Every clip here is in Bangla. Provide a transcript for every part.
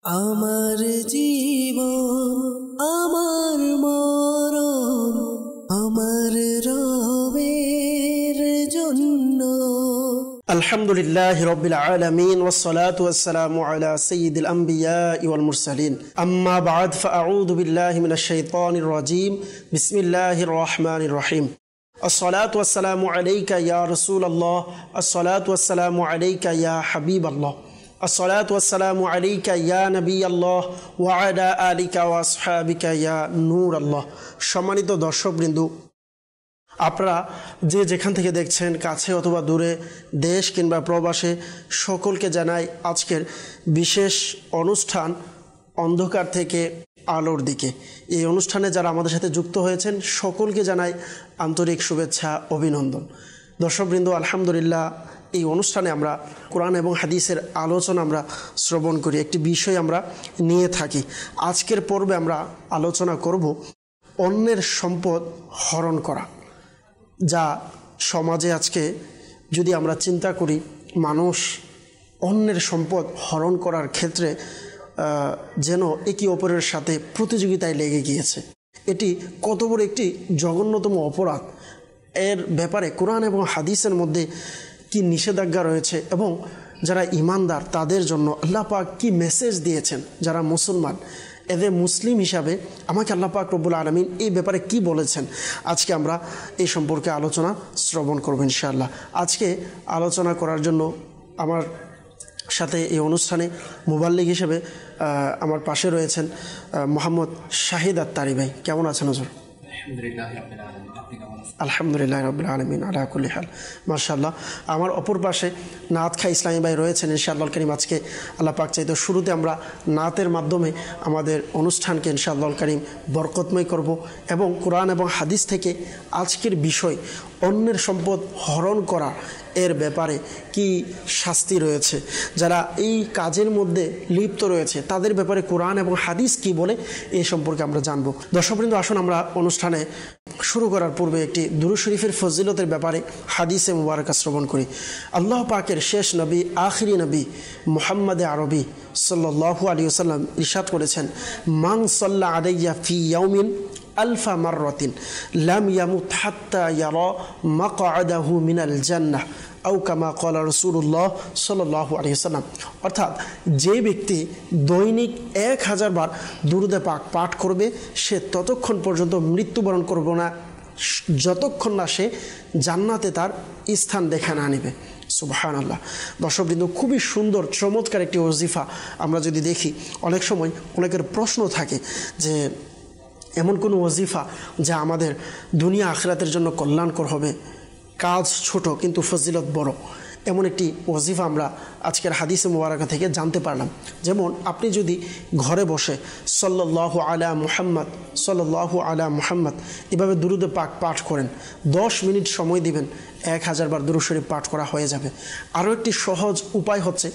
আমার জীবন আমার মরণ আমার রবের জন্য। আলহামদুলিল্লাহি রাব্বিল আলামিন ওয়াসসালাতু ওয়াসসালামু আলা সাইয়্যিদিল আমবিয়াই ওয়াল মুরসালিন। আম্মা বা'দ ফাআউযু বিল্লাহি মিনাশ শাইতানির রাজীম। বিসমিল্লাহির রহমানির রহিম। আসসালাতু ওয়াসসালামু আলাইকা ইয়া রাসূলুল্লাহ, আসসালাতু ওয়াসসালামু আলাইকা ইয়া হাবিবাল্লাহ, আসসালাতু ওয়াসসালামু আলাইকা ইয়া নবিয়াল্লাহ ওয়া আলা আলিকা ওয়া আসহাবিকা ইয়া নূরাল্লাহ। সম্মানিত দর্শকবৃন্দ, আপনারা যে যেখান থেকে দেখছেন, কাছে অথবা দূরে, দেশ কিংবা প্রবাসে, সকলকে জানাই আজকের বিশেষ অনুষ্ঠান অন্ধকার থেকে আলোর দিকে। এই অনুষ্ঠানে যারা আমাদের সাথে যুক্ত হয়েছেন সকলকে জানাই আন্তরিক শুভেচ্ছা, অভিনন্দন। দর্শকবৃন্দ, আলহামদুলিল্লাহ, এই অনুষ্ঠানে আমরা কোরআন এবং হাদিসের আলোচনা আমরা শ্রবণ করি, একটি বিষয় আমরা নিয়ে থাকি। আজকের পর্বে আমরা আলোচনা করব অন্যের সম্পদ হরণ করা, যা সমাজে আজকে যদি আমরা চিন্তা করি, মানুষ অন্যের সম্পদ হরণ করার ক্ষেত্রে যেন একে অপরের সাথে প্রতিযোগিতায় লেগে গিয়েছে। এটি কত বড় একটি জঘন্যতম অপরাধ, এর ব্যাপারে কোরআন এবং হাদিসের মধ্যে কি নিষেধাজ্ঞা রয়েছে এবং যারা ঈমানদার তাদের জন্য আল্লাহ পাক কি মেসেজ দিয়েছেন, যারা মুসলমান, এদের মুসলিম হিসাবে আমাকে আল্লাহ পাক রব্বুল আলামিন এই ব্যাপারে কি বলেছেন, আজকে আমরা এই সম্পর্কে আলোচনা শ্রবণ করব ইনশাআল্লাহ। আজকে আলোচনা করার জন্য আমার সাথে এই অনুষ্ঠানে মুবাল্লিগ হিসেবে আমার পাশে রয়েছেন মোহাম্মদ শাহিদ আত্তারি ভাই। কেমন আছেন হুজুর? আলহামদুলিল্লাহ রাব্বিল আলামিন আলা কুল্লি হাল, মাশাআল্লাহ। আমার অপর পাশে নাত খাঁ ইসলামী ভাই রয়েছেন ইনশাআল্লাহ কারীম। আজকে আল্লাহ পাক চাইতো শুরুতে আমরা নাতের মাধ্যমে আমাদের অনুষ্ঠানকে ইনশাআল্লাহ কারীম বরকতময় করব এবং কোরআন এবং হাদিস থেকে আজকের বিষয় অন্যের সম্পদ হরণ করা এর ব্যাপারে কি শাস্তি রয়েছে, যারা এই কাজের মধ্যে লিপ্ত রয়েছে তাদের ব্যাপারে কোরআন এবং হাদিস কি বলে এই সম্পর্কে আমরা জানব। দর্শকবৃন্দ, আসুন আমরা অনুষ্ঠানে শুরু করার পূর্বে একটি দুরূদ শরীফের ফজিলতের ব্যাপারে হাদিসে মুবারাকা শ্রবণ করি। আল্লাহ পাকের শেষ নবী, আখিরি নবী মুহাম্মদে আরবি সাল্লাল্লাহু আলাইহি ওয়াসাল্লাম ইরশাদ করেছেন, মান সাল্লা আলাইয়া ফি ইয়াউমিন আলফা মাররাতিন লাম ইয়ামুত হাত্তা ইয়ারা মাকআদাহু মিনাল জান্নাহ আও কামা ক্বালা রাসূলুল্লাহ সাল্লাল্লাহু আলাইহি ওয়াসাল্লাম। অর্থাৎ যে ব্যক্তি দৈনিক 1000 বার দুরূদে পাক পাঠ করবে, সে ততক্ষণ পর্যন্ত মৃত্যুবরণ করবে না যতক্ষণ না সে জান্নাতে তার স্থান দেখে না নেবে। সুবহানাল্লাহ। দর্শকবৃন্দ, খুবই সুন্দর চমৎকার একটি ওজিফা। আমরা যদি দেখি, অনেক সময় অনেকের প্রশ্ন থাকে যে এমন কোনো ওজিফা যা আমাদের দুনিয়া আখিরাতের জন্য কল্যাণকর হবে, কাজ ছোট কিন্তু ফজিলত বড়, এমন একটি ওজিফা আমরা আজকের হাদিসে মুবারাকা থেকে জানতে পারলাম। যেমন আপনি যদি ঘরে বসে সাল্লাল্লাহু আলা মুহাম্মদ সাল্লাল্লাহু আলা মুহাম্মদ এভাবে দুরূদে পাক পাঠ করেন, 10 মিনিট সময় দিবেন, 1000 বার দুরূদ শরীফ পাঠ করা হয়ে যাবে। আরও একটি সহজ উপায় হচ্ছে,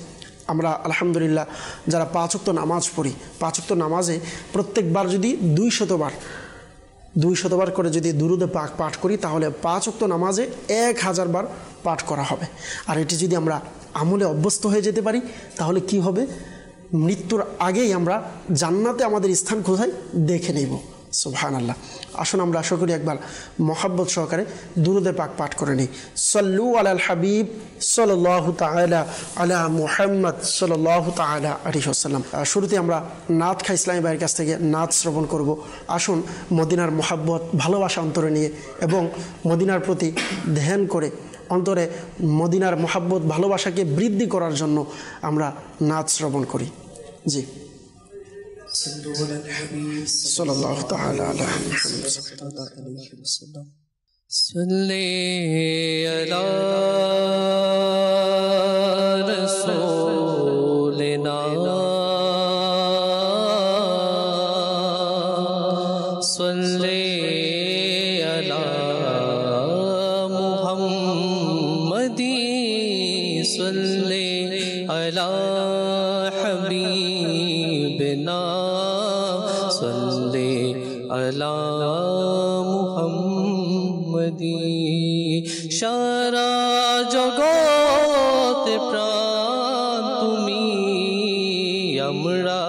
আমরা আলহামদুলিল্লাহ যারা 5 ওয়াক্ত নামাজ পড়ি, 5 ওয়াক্ত নামাজে প্রত্যেকবার যদি 200 বার করে যদি দুরূদে পাক পাঠ করি, তাহলে 5 ওয়াক্ত নামাজে 1000 বার পাঠ করা হবে। আর এটি যদি আমরা আমলে অভ্যস্ত হয়ে যেতে পারি, তাহলে কি হবে, মৃত্যুর আগেই আমরা জান্নাতে আমাদের স্থান কোথায় দেখে নেব। সুবহানাল্লাহ। আসুন আমরা আশা করি একবার মহাব্বত সহকারে দুরূদে পাক পাঠ করে নিই। সাল্লু আলাল হাবিব সাল্লাল্লাহু তাআলা আলা মুহাম্মদ সাল্লাল্লাহু তাআলা আলাইহি ওয়াসাল্লাম। শুরুতে আমরা নাত খাঁ ইসলামী ভাইয়ের কাছ থেকে নাত শ্রবণ করব। আসুন মদিনার মহাব্বত, ভালোবাসা অন্তরে নিয়ে এবং মদিনার প্রতি ধ্যান করে অন্তরে মদিনার মহাব্বত, ভালোবাসাকে বৃদ্ধি করার জন্য আমরা নাত শ্রবণ করি। জি। সাল্লাল্লাহু তাআলা আলা মুহাম্মদ সাল্লাল্লাহু আলাইহি ওয়াসাল্লাম। সাল্লি আলা রাসূলিনা সাল্লি আলা মুহাম্মাদি সাল্লি আলা হাবিবিনা সাল্লি আলা মুহাম্মাদি। সারা জগতে প্রাণ তুমি, আমরা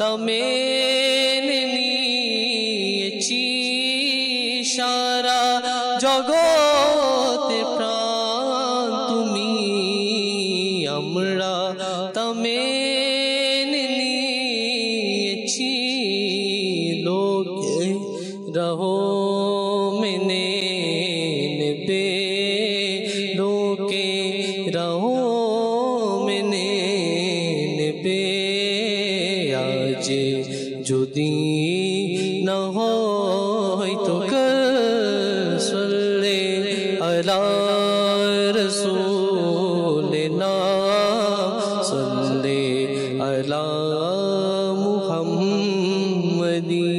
তমেনে নিয়েছি সারা জগতে প্রাণ তুমি আমরা তমেনে নিয়েছি লোকে রহো মেনে নেবে লোকে রহো মেনে নেবে আজ যদি না হয় তো সল্লে আলা রসূলিনা সল্লে আলা মুহাম্মাদি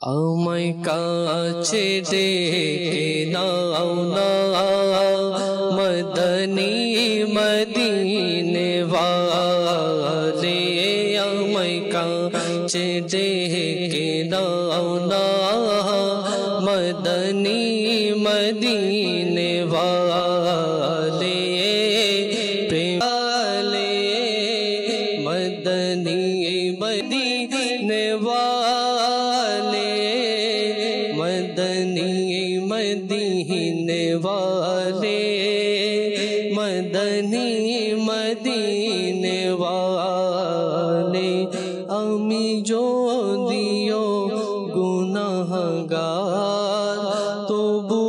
আমায় কাছে ডেকে নাও না মদনী মদিনে ওয়ালে আমায় কাছে ডেকে নাও না মদনী মদিনে ওয়ালে প্রেম वाले मदनी मदीने वाले मदनी मदीने वाले मदनी मदीने वाले अमी जो दियो गुनाहगार तबु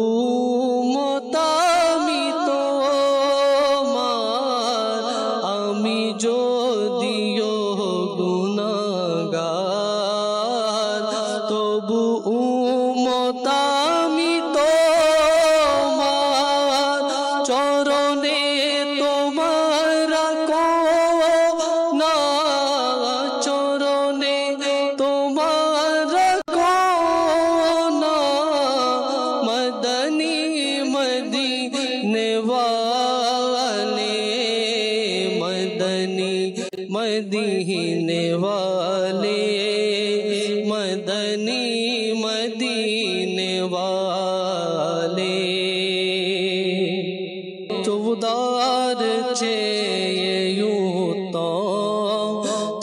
मोतामी तो मार अमी जो दियो गुनाहगार तबु मोतामी तो मार चरणे तुम्हारा को ना चरणे तुम्हारा को ना मदनी मदीने वाले मदनी मदीने वाले मदनी मदीने वाले चौदार चेये यूं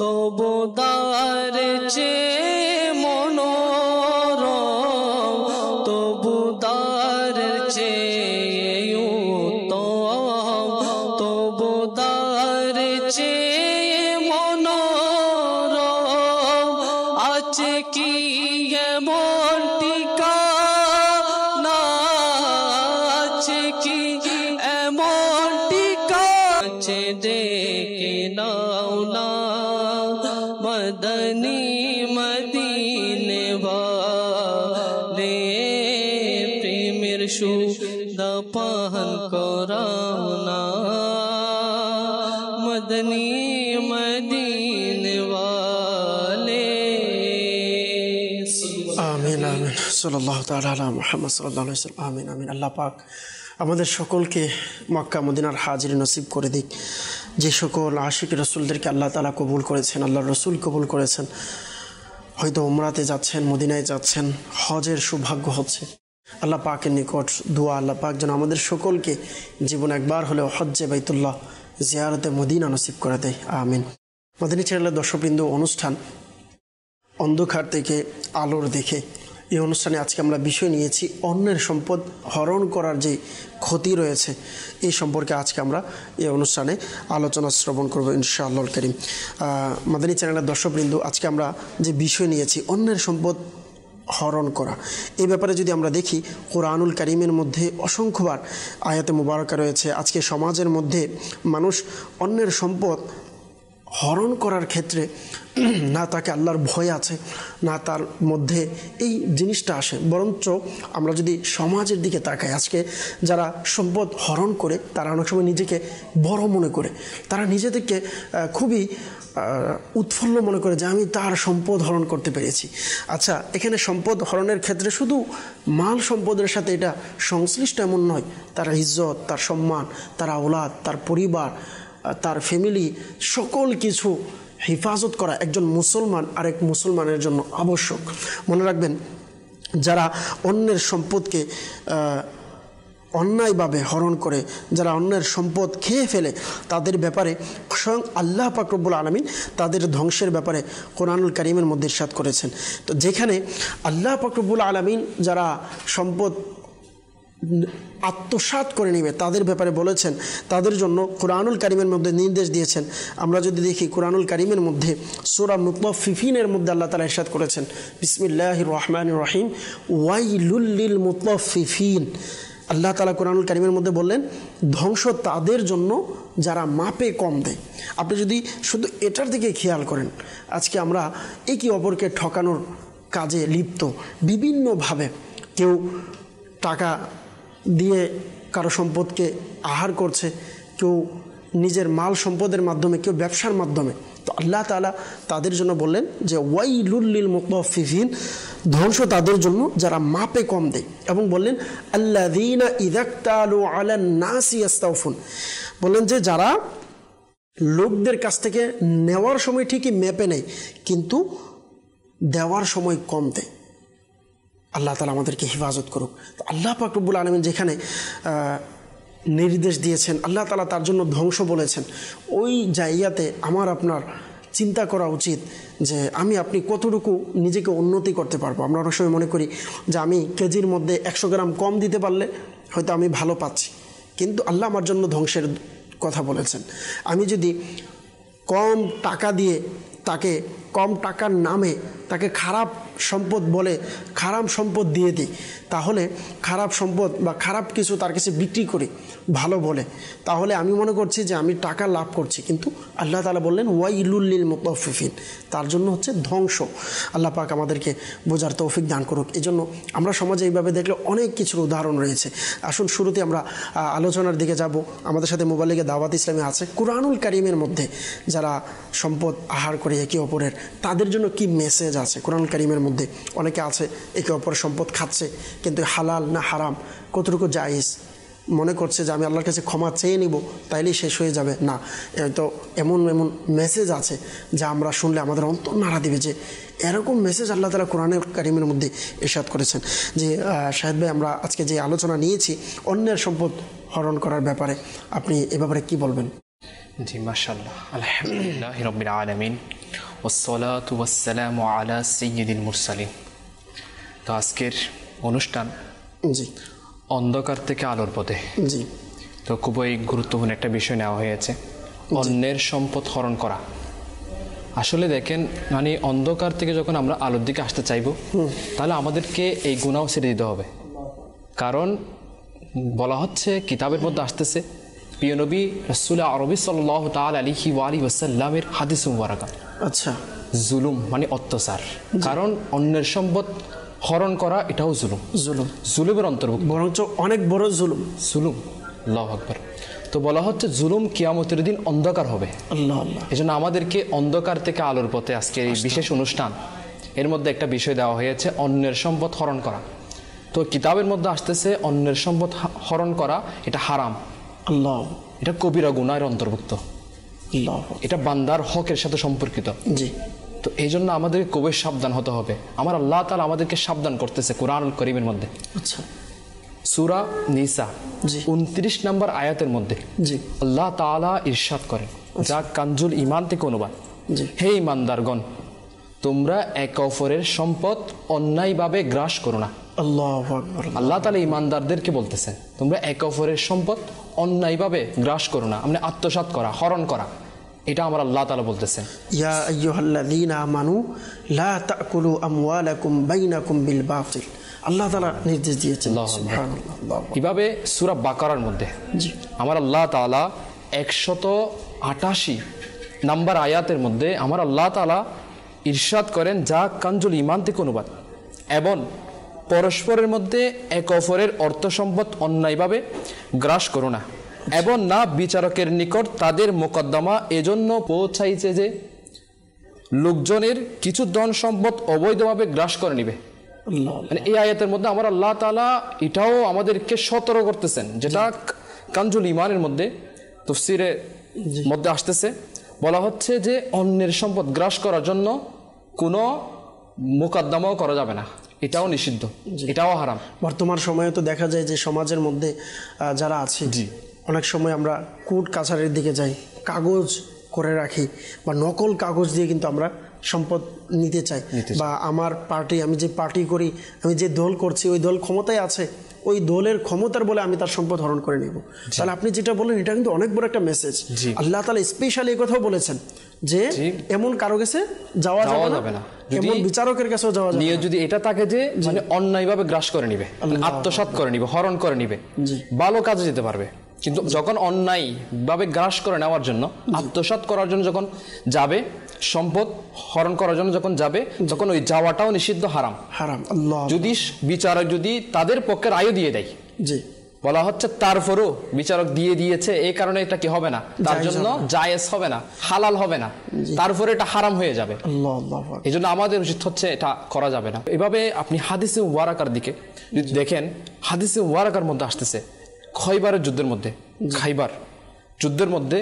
तो बुदार चेये मनोरम तो बुदार चेये यूं तो बुदार चेये मनोरम আছে কি এমন ঠিকানা আছে কি এমন ঠিকানা ডেকে নাও না মদনী মদিনে ওয়ালে প্রেমের সুদ পান করাও না মদনী মদিনে ওয়ালে আমিন আমিন সাল্লাল্লাহু তাআলা আলা মুহাম্মদ সাল্লাল্লাহু আলাইহি ওয়াসাল্লাম আমিন আমিন। আল্লাহ পাক আমাদের সকলকে মক্কা মদিনার হাজিরি নসিব করে দিক। যে সকল আশিক রাসূলদেরকে আল্লাহ তাআলা কবুল করেছেন, আল্লাহর রাসূল কবুল করেছেন, হয়তো উমরাতে যাচ্ছেন, মদিনায় যাচ্ছেন, হজের সৌভাগ্য হচ্ছে, আল্লাহ পাকের নিকট দোয়া আল্লাহ পাক যেন আমাদের সকলকে জীবন একবার হলেও হজ্জে বাইতুল্লাহ জিয়ারতে মদিনা নসিব করে দেয়, আমিন। মদিনী চ্যানেলের দর্শকবৃন্দ, অনুষ্ঠান অন্ধকার থেকে আলোর দিকে, এই অনুষ্ঠানে আজকে আমরা বিষয় নিয়েছি অন্যের সম্পদ হরণ করার যে ক্ষতি রয়েছে এই সম্পর্কে আজকে আমরা এই অনুষ্ঠানে আলোচনা শ্রবণ করব ইনশাআল্লাহুল কারীম। মাদানী চ্যানেলের দর্শকবৃন্দ, আজকে আমরা যে বিষয় নিয়েছি অন্যের সম্পদ হরণ করা, এই ব্যাপারে যদি আমরা দেখি কোরআনুল কারীমের মধ্যে অসংখ্যবার আয়াতে মুবারকা রয়েছে। আজকে সমাজের মধ্যে মানুষ অন্যের সম্পদ হরণ করার ক্ষেত্রে না তাকে আল্লাহর ভয় আছে, না তার মধ্যে এই জিনিসটা আসে। বরঞ্চ আমরা যদি সমাজের দিকে তাকাই, আজকে যারা সম্পদ হরণ করে তারা অনেক সময় নিজেকে বড় মনে করে, তারা নিজেদেরকে খুবই উৎফুল্ল মনে করে যে আমি তার সম্পদ হরণ করতে পেরেছি। আচ্ছা, এখানে সম্পদ হরণের ক্ষেত্রে শুধু মাল সম্পদের সাথে এটা সংশ্লিষ্ট এমন নয়, তার ইজ্জত, তার সম্মান, তার আওলাদ, তার পরিবার, তার ফ্যামিলি, সকল কিছু হেফাজত করা একজন মুসলমান আরেক মুসলমানের জন্য আবশ্যক। মনে রাখবেন, যারা অন্যের সম্পদকে অন্যায়ভাবে হরণ করে, যারা অন্যের সম্পদ খেয়ে ফেলে, তাদের ব্যাপারে স্বয়ং আল্লাহ পাক রব্বুল আলামিন তাদের ধ্বংসের ব্যাপারে কোরআনুল কারীমের মধ্যে ইরশাদ করেছেন। তো যেখানে আল্লাহ পাক রব্বুল আলামিন যারা সম্পদ আত্মসাৎ করে নেবে তাদের ব্যাপারে বলেছেন, তাদের জন্য কোরআনুল কারীমের মধ্যে নির্দেশ দিয়েছেন। আমরা যদি দেখি কোরআনুল কারীমের মধ্যে সূরা মুতাফফিফিনের মধ্যে আল্লাহ তাআলা ইরশাদ করেছেন, বিসমিল্লাহির রহমানির রহিম, ওয়াইলুল লিল মুতাফফিফিন। আল্লাহ তাআলা কোরআনুল কারীমের মধ্যে বললেন, ধ্বংস তাদের জন্য যারা মাপে কম দেয়। আপনি যদি শুধু এটার দিকে খেয়াল করেন, আজকে আমরা একে অপরকে ঠকানোর কাজে লিপ্ত বিভিন্নভাবে। কেউ টাকা দিয়ে কারো সম্পদকে আহার করছে, কেউ নিজের মাল সম্পদের মাধ্যমে, কেউ ব্যবসার মাধ্যমে। তো আল্লাহ তাআলা তাদের জন্য বললেন যে ওয়াইলুল লিল মুতাফফিফিন, ধ্বংস তাদের জন্য যারা মাপে কম দেয়। এবং বললেন আল্লাযীনা ইযাক্তালু আলান নাসি ইস্তাওফুন, বললেন যে যারা লোকদের কাছ থেকে নেওয়ার সময় ঠিকই মেপে নেয় কিন্তু দেওয়ার সময় কম দেয়। আল্লাহ তাআলা আমাদেরকে হেফাজত করুক। তো আল্লাহ পাক রব্বুল আলামিন যেখানে নির্দেশ দিয়েছেন, আল্লাহ তাআলা তার জন্য ধ্বংস বলেছেন, ওই জায়গাতে আমার আপনার চিন্তা করা উচিত যে আমি আপনি কতটুকু নিজেকে উন্নতি করতে পারবো। আমরা অনেক সময় মনে করি যে আমি কেজির মধ্যে 100 গ্রাম কম দিতে পারলে হয়তো আমি ভালো পাচ্ছি, কিন্তু আল্লাহ আমার জন্য ধ্বংসের কথা বলেছেন। আমি যদি কম টাকা দিয়ে তাকে, কম টাকার নামে তাকে খারাপ সম্পদ বলে খারাপ সম্পদ দিয়ে দিই, তাহলে খারাপ সম্পদ বা খারাপ কিছু তার কাছে বিক্রি করি ভালো বলে, তাহলে আমি মনে করছি যে আমি টাকা লাভ করছি। কিন্তু আল্লাহ তাআলা বললেন ওয়াইলুল লিল মুতাফফিফিন, তার জন্য হচ্ছে ধ্বংস। আল্লাহ পাক আমাদেরকে বোঝার তৌফিক দান করুক। এই জন্য আমরা সমাজে এইভাবে দেখলে অনেক কিছুর উদাহরণ রয়েছে। আসুন শুরুতে আমরা আলোচনার দিকে যাব। আমাদের সাথে মোবাইল লিগে দাওয়াত ইসলামী আছে। কুরআনুল কারীমের মধ্যে যারা সম্পদ আহার করে একে অপরের, তাদের জন্য কি মেসেজ আছে কুরআনুল কারীমের মধ্যে? অনেকে আছে একে অপরের সম্পদ খাচ্ছে, কিন্তু হালাল না হারাম, কতটুকু জায়েজ, মনে করছে যে আমি আল্লাহর কাছে ক্ষমা চেয়ে নিব তাইলেই শেষ হয়ে যাবে। না, তো এমন এমন মেসেজ আছে যা আমরা শুনলে আমাদের অন্তর নাড়া দিবে যে এরকম মেসেজ আল্লাহ তাআলা কোরআনুল কারীমের মধ্যে ইরশাদ করেছেন। যে শাহেদ ভাই, আমরা আজকে যে আলোচনা নিয়েছি অন্যের সম্পদ হরণ করার ব্যাপারে, আপনি এ ব্যাপারে কি বলবেন? জি, মাশাআল্লাহ, আলহামদুলিল্লাহি রাব্বিল আলামিন, ওয়াসসালাতু ওয়াসসালামু আলা সাইয়্যিদিল মুরসালিন। তো আজকের অনুষ্ঠান জি অন্ধকার থেকে আলোর পথে। জি, তো খুবই গুরুত্বপূর্ণ একটা বিষয় নেওয়া হয়েছে, অন্যের সম্পদ হরণ করা। আসলে দেখেন, মানে অন্ধকার থেকে যখন আমরা আলোর দিকে আসতে চাইব, তাহলে আমাদেরকে এই গুনাহ ছেড়ে দিতে হবে। কারণ বলা হচ্ছে, কিতাবের মধ্যে আসতেছে, প্রিয় নবী রাসূল আরবি সাল্লাল্লাহু তাআলা আলাইহি ওয়া আলিহি ওয়াসাল্লামের হাদিস মুবারাকা, আচ্ছা, জুলুম মানে অত্যাচার। কারণ অন্যের সম্পদ হরণ করা এটাও জুলুম, জুলুমের অন্তর্ভুক্ত, বরঞ্চ অনেক বড় জুলুম। আল্লাহু আকবার। তো বলা হচ্ছে জুলুম কিয়ামতের দিন অন্ধকার হবে। আল্লাহ আল্লাহ। এজন্য আমাদেরকে অন্ধকার থেকে আলোর পথে আজকে এই বিশেষ অনুষ্ঠান, এর মধ্যে একটা বিষয় দেওয়া হয়েছে, অন্যের সম্পদ হরণ করা। তো কিতাবের মধ্যে আসতেছে অন্যের সম্পদ হরণ করা এটা হারাম, আল্লাহ, এটা কবিরা গুনাহের অন্তর্ভুক্ত, আল্লাহ, এটা বান্দার হকের সাথে সম্পর্কিত। জি। তো এই জন্য আমাদেরকে খুবই সাবধান হতে হবে। আমার আল্লাহ তাআলা আমাদেরকে সাবধান করতেছে কোরআনুল কারীমের মধ্যে, আচ্ছা, সূরা নিসা জি 29 নম্বর আয়াতের মধ্যে জি আল্লাহ তাআলা ইরশাদ করেন, যা কানজুল ঈমান থেকে অনুবাদ, জি, হে ঈমানদারগণ, তোমরা একে অপরের সম্পদ অন্যায়ভাবে গ্রাস করো না। আল্লাহু আকবার। আল্লাহ তাআলা ঈমানদারদেরকে বলতেছেন, তোমরা একে অপরের সম্পদ অন্যায়ভাবে গ্রাস করো না, মানে আত্মসাৎ করা, হরণ করা, এটা আমার আল্লাহ তাআলা বলতেছেন। ইয়া আইয়ুহাল্লাযীনা আমানু লা তাকুলু আমওয়ালাকুম বাইনাকুম বিল বাতিল, আল্লাহ তাআলা নির্দেশ দিয়েছেন। সুবহানাল্লাহ। কিভাবে? সূরা বাকারার মধ্যে জি, আমার আল্লাহ তাআলা 188 নাম্বার আয়াতের মধ্যে আমার আল্লাহ তাআলা ইরশাদ করেন, যা কানজুল ঈমান থেকে অনুবাদ, এবং পরস্পরের মধ্যে এক অপরের অর্থ সম্পদ অন্যায়ভাবে গ্রাস করো না, এবং না বিচারকের নিকট তাদের মোকদ্দমা এজন্য পৌঁছাইছে যে লোকজনের কিছু ধন সম্পদ অবৈধভাবে গ্রাস করে নিবে। আল্লাহ, মানে এই আয়াতের মধ্যে আমার আল্লাহ তাআলা এটাও আমাদেরকে সতর্ক করতেছেন, যেটা কানজুল ঈমানের মধ্যে তাফসীরের মধ্যে আসতেছে। বলা হচ্ছে যে অন্যের সম্পদ গ্রাস করার জন্য কোনো মোকদ্দমাও করা যাবে না, এটাও নিষিদ্ধ, এটাও হারাম। বর্তমান সময়ে তো দেখা যায় যে সমাজের মধ্যে যারা আছে, অনেক সময় আমরা কোর্ট কাছারির দিকে যাই, কাগজ করে রাখি বা নকল কাগজ দিয়ে কিন্তু আমরা সম্পদ নিতে চাই, বা আমার পার্টি, আমি যে পার্টি করি, আমি যে দল করছি, ওই দল ক্ষমতায় আছে, ওই দলের ক্ষমতার বলে আমি তার সম্পদ হরণ করে নিব। তাহলে আপনি যেটা বলেন এটা কিন্তু অনেক বড় একটা মেসেজ। আল্লাহ তাআলা স্পেশালি এই কথাও বলেছেন যে এমন কারো কাছে যাওয়া যাবে না, এমন বিচারকের কাছেও যাওয়া যাবে না। যদি এটা থাকে যে মানে অন্যায়ভাবে গ্রাস করে নিবে, আত্মসাৎ করে নিবে, হরণ করে নিবে, ভালো কাজে যেতে পারবে। কিন্তু যখন অন্যায় ভাবে গ্রাস করে নেওয়ার জন্য, আত্মসাৎ করার জন্য যখন যাবে, সম্পদ হরণ করার জন্য যখন যাবে, তখন ওই যাওয়াটাও নিষিদ্ধ, হারাম। আল্লাহ, যদি বিচারক যদি তাদের পক্ষে রায় দিয়ে দেয়, জি, বলা হচ্ছে তারপরও বিচারক দিয়ে দিয়েছে, এই কারণে এটা কি হবে না, তার জন্য জায়েজ হবে না, হালাল হবে না, তারপরে এটা হারাম হয়ে যাবে। এই জন্য আমাদের উচিত হচ্ছে এটা করা যাবে না। এভাবে আপনি হাদিসে মুবারাকার দিকে যদি দেখেন, হাদিসে মুবারাকার মধ্যে আসতেছে খয়বারের যুদ্ধের মধ্যে, খাইবার যুদ্ধের মধ্যে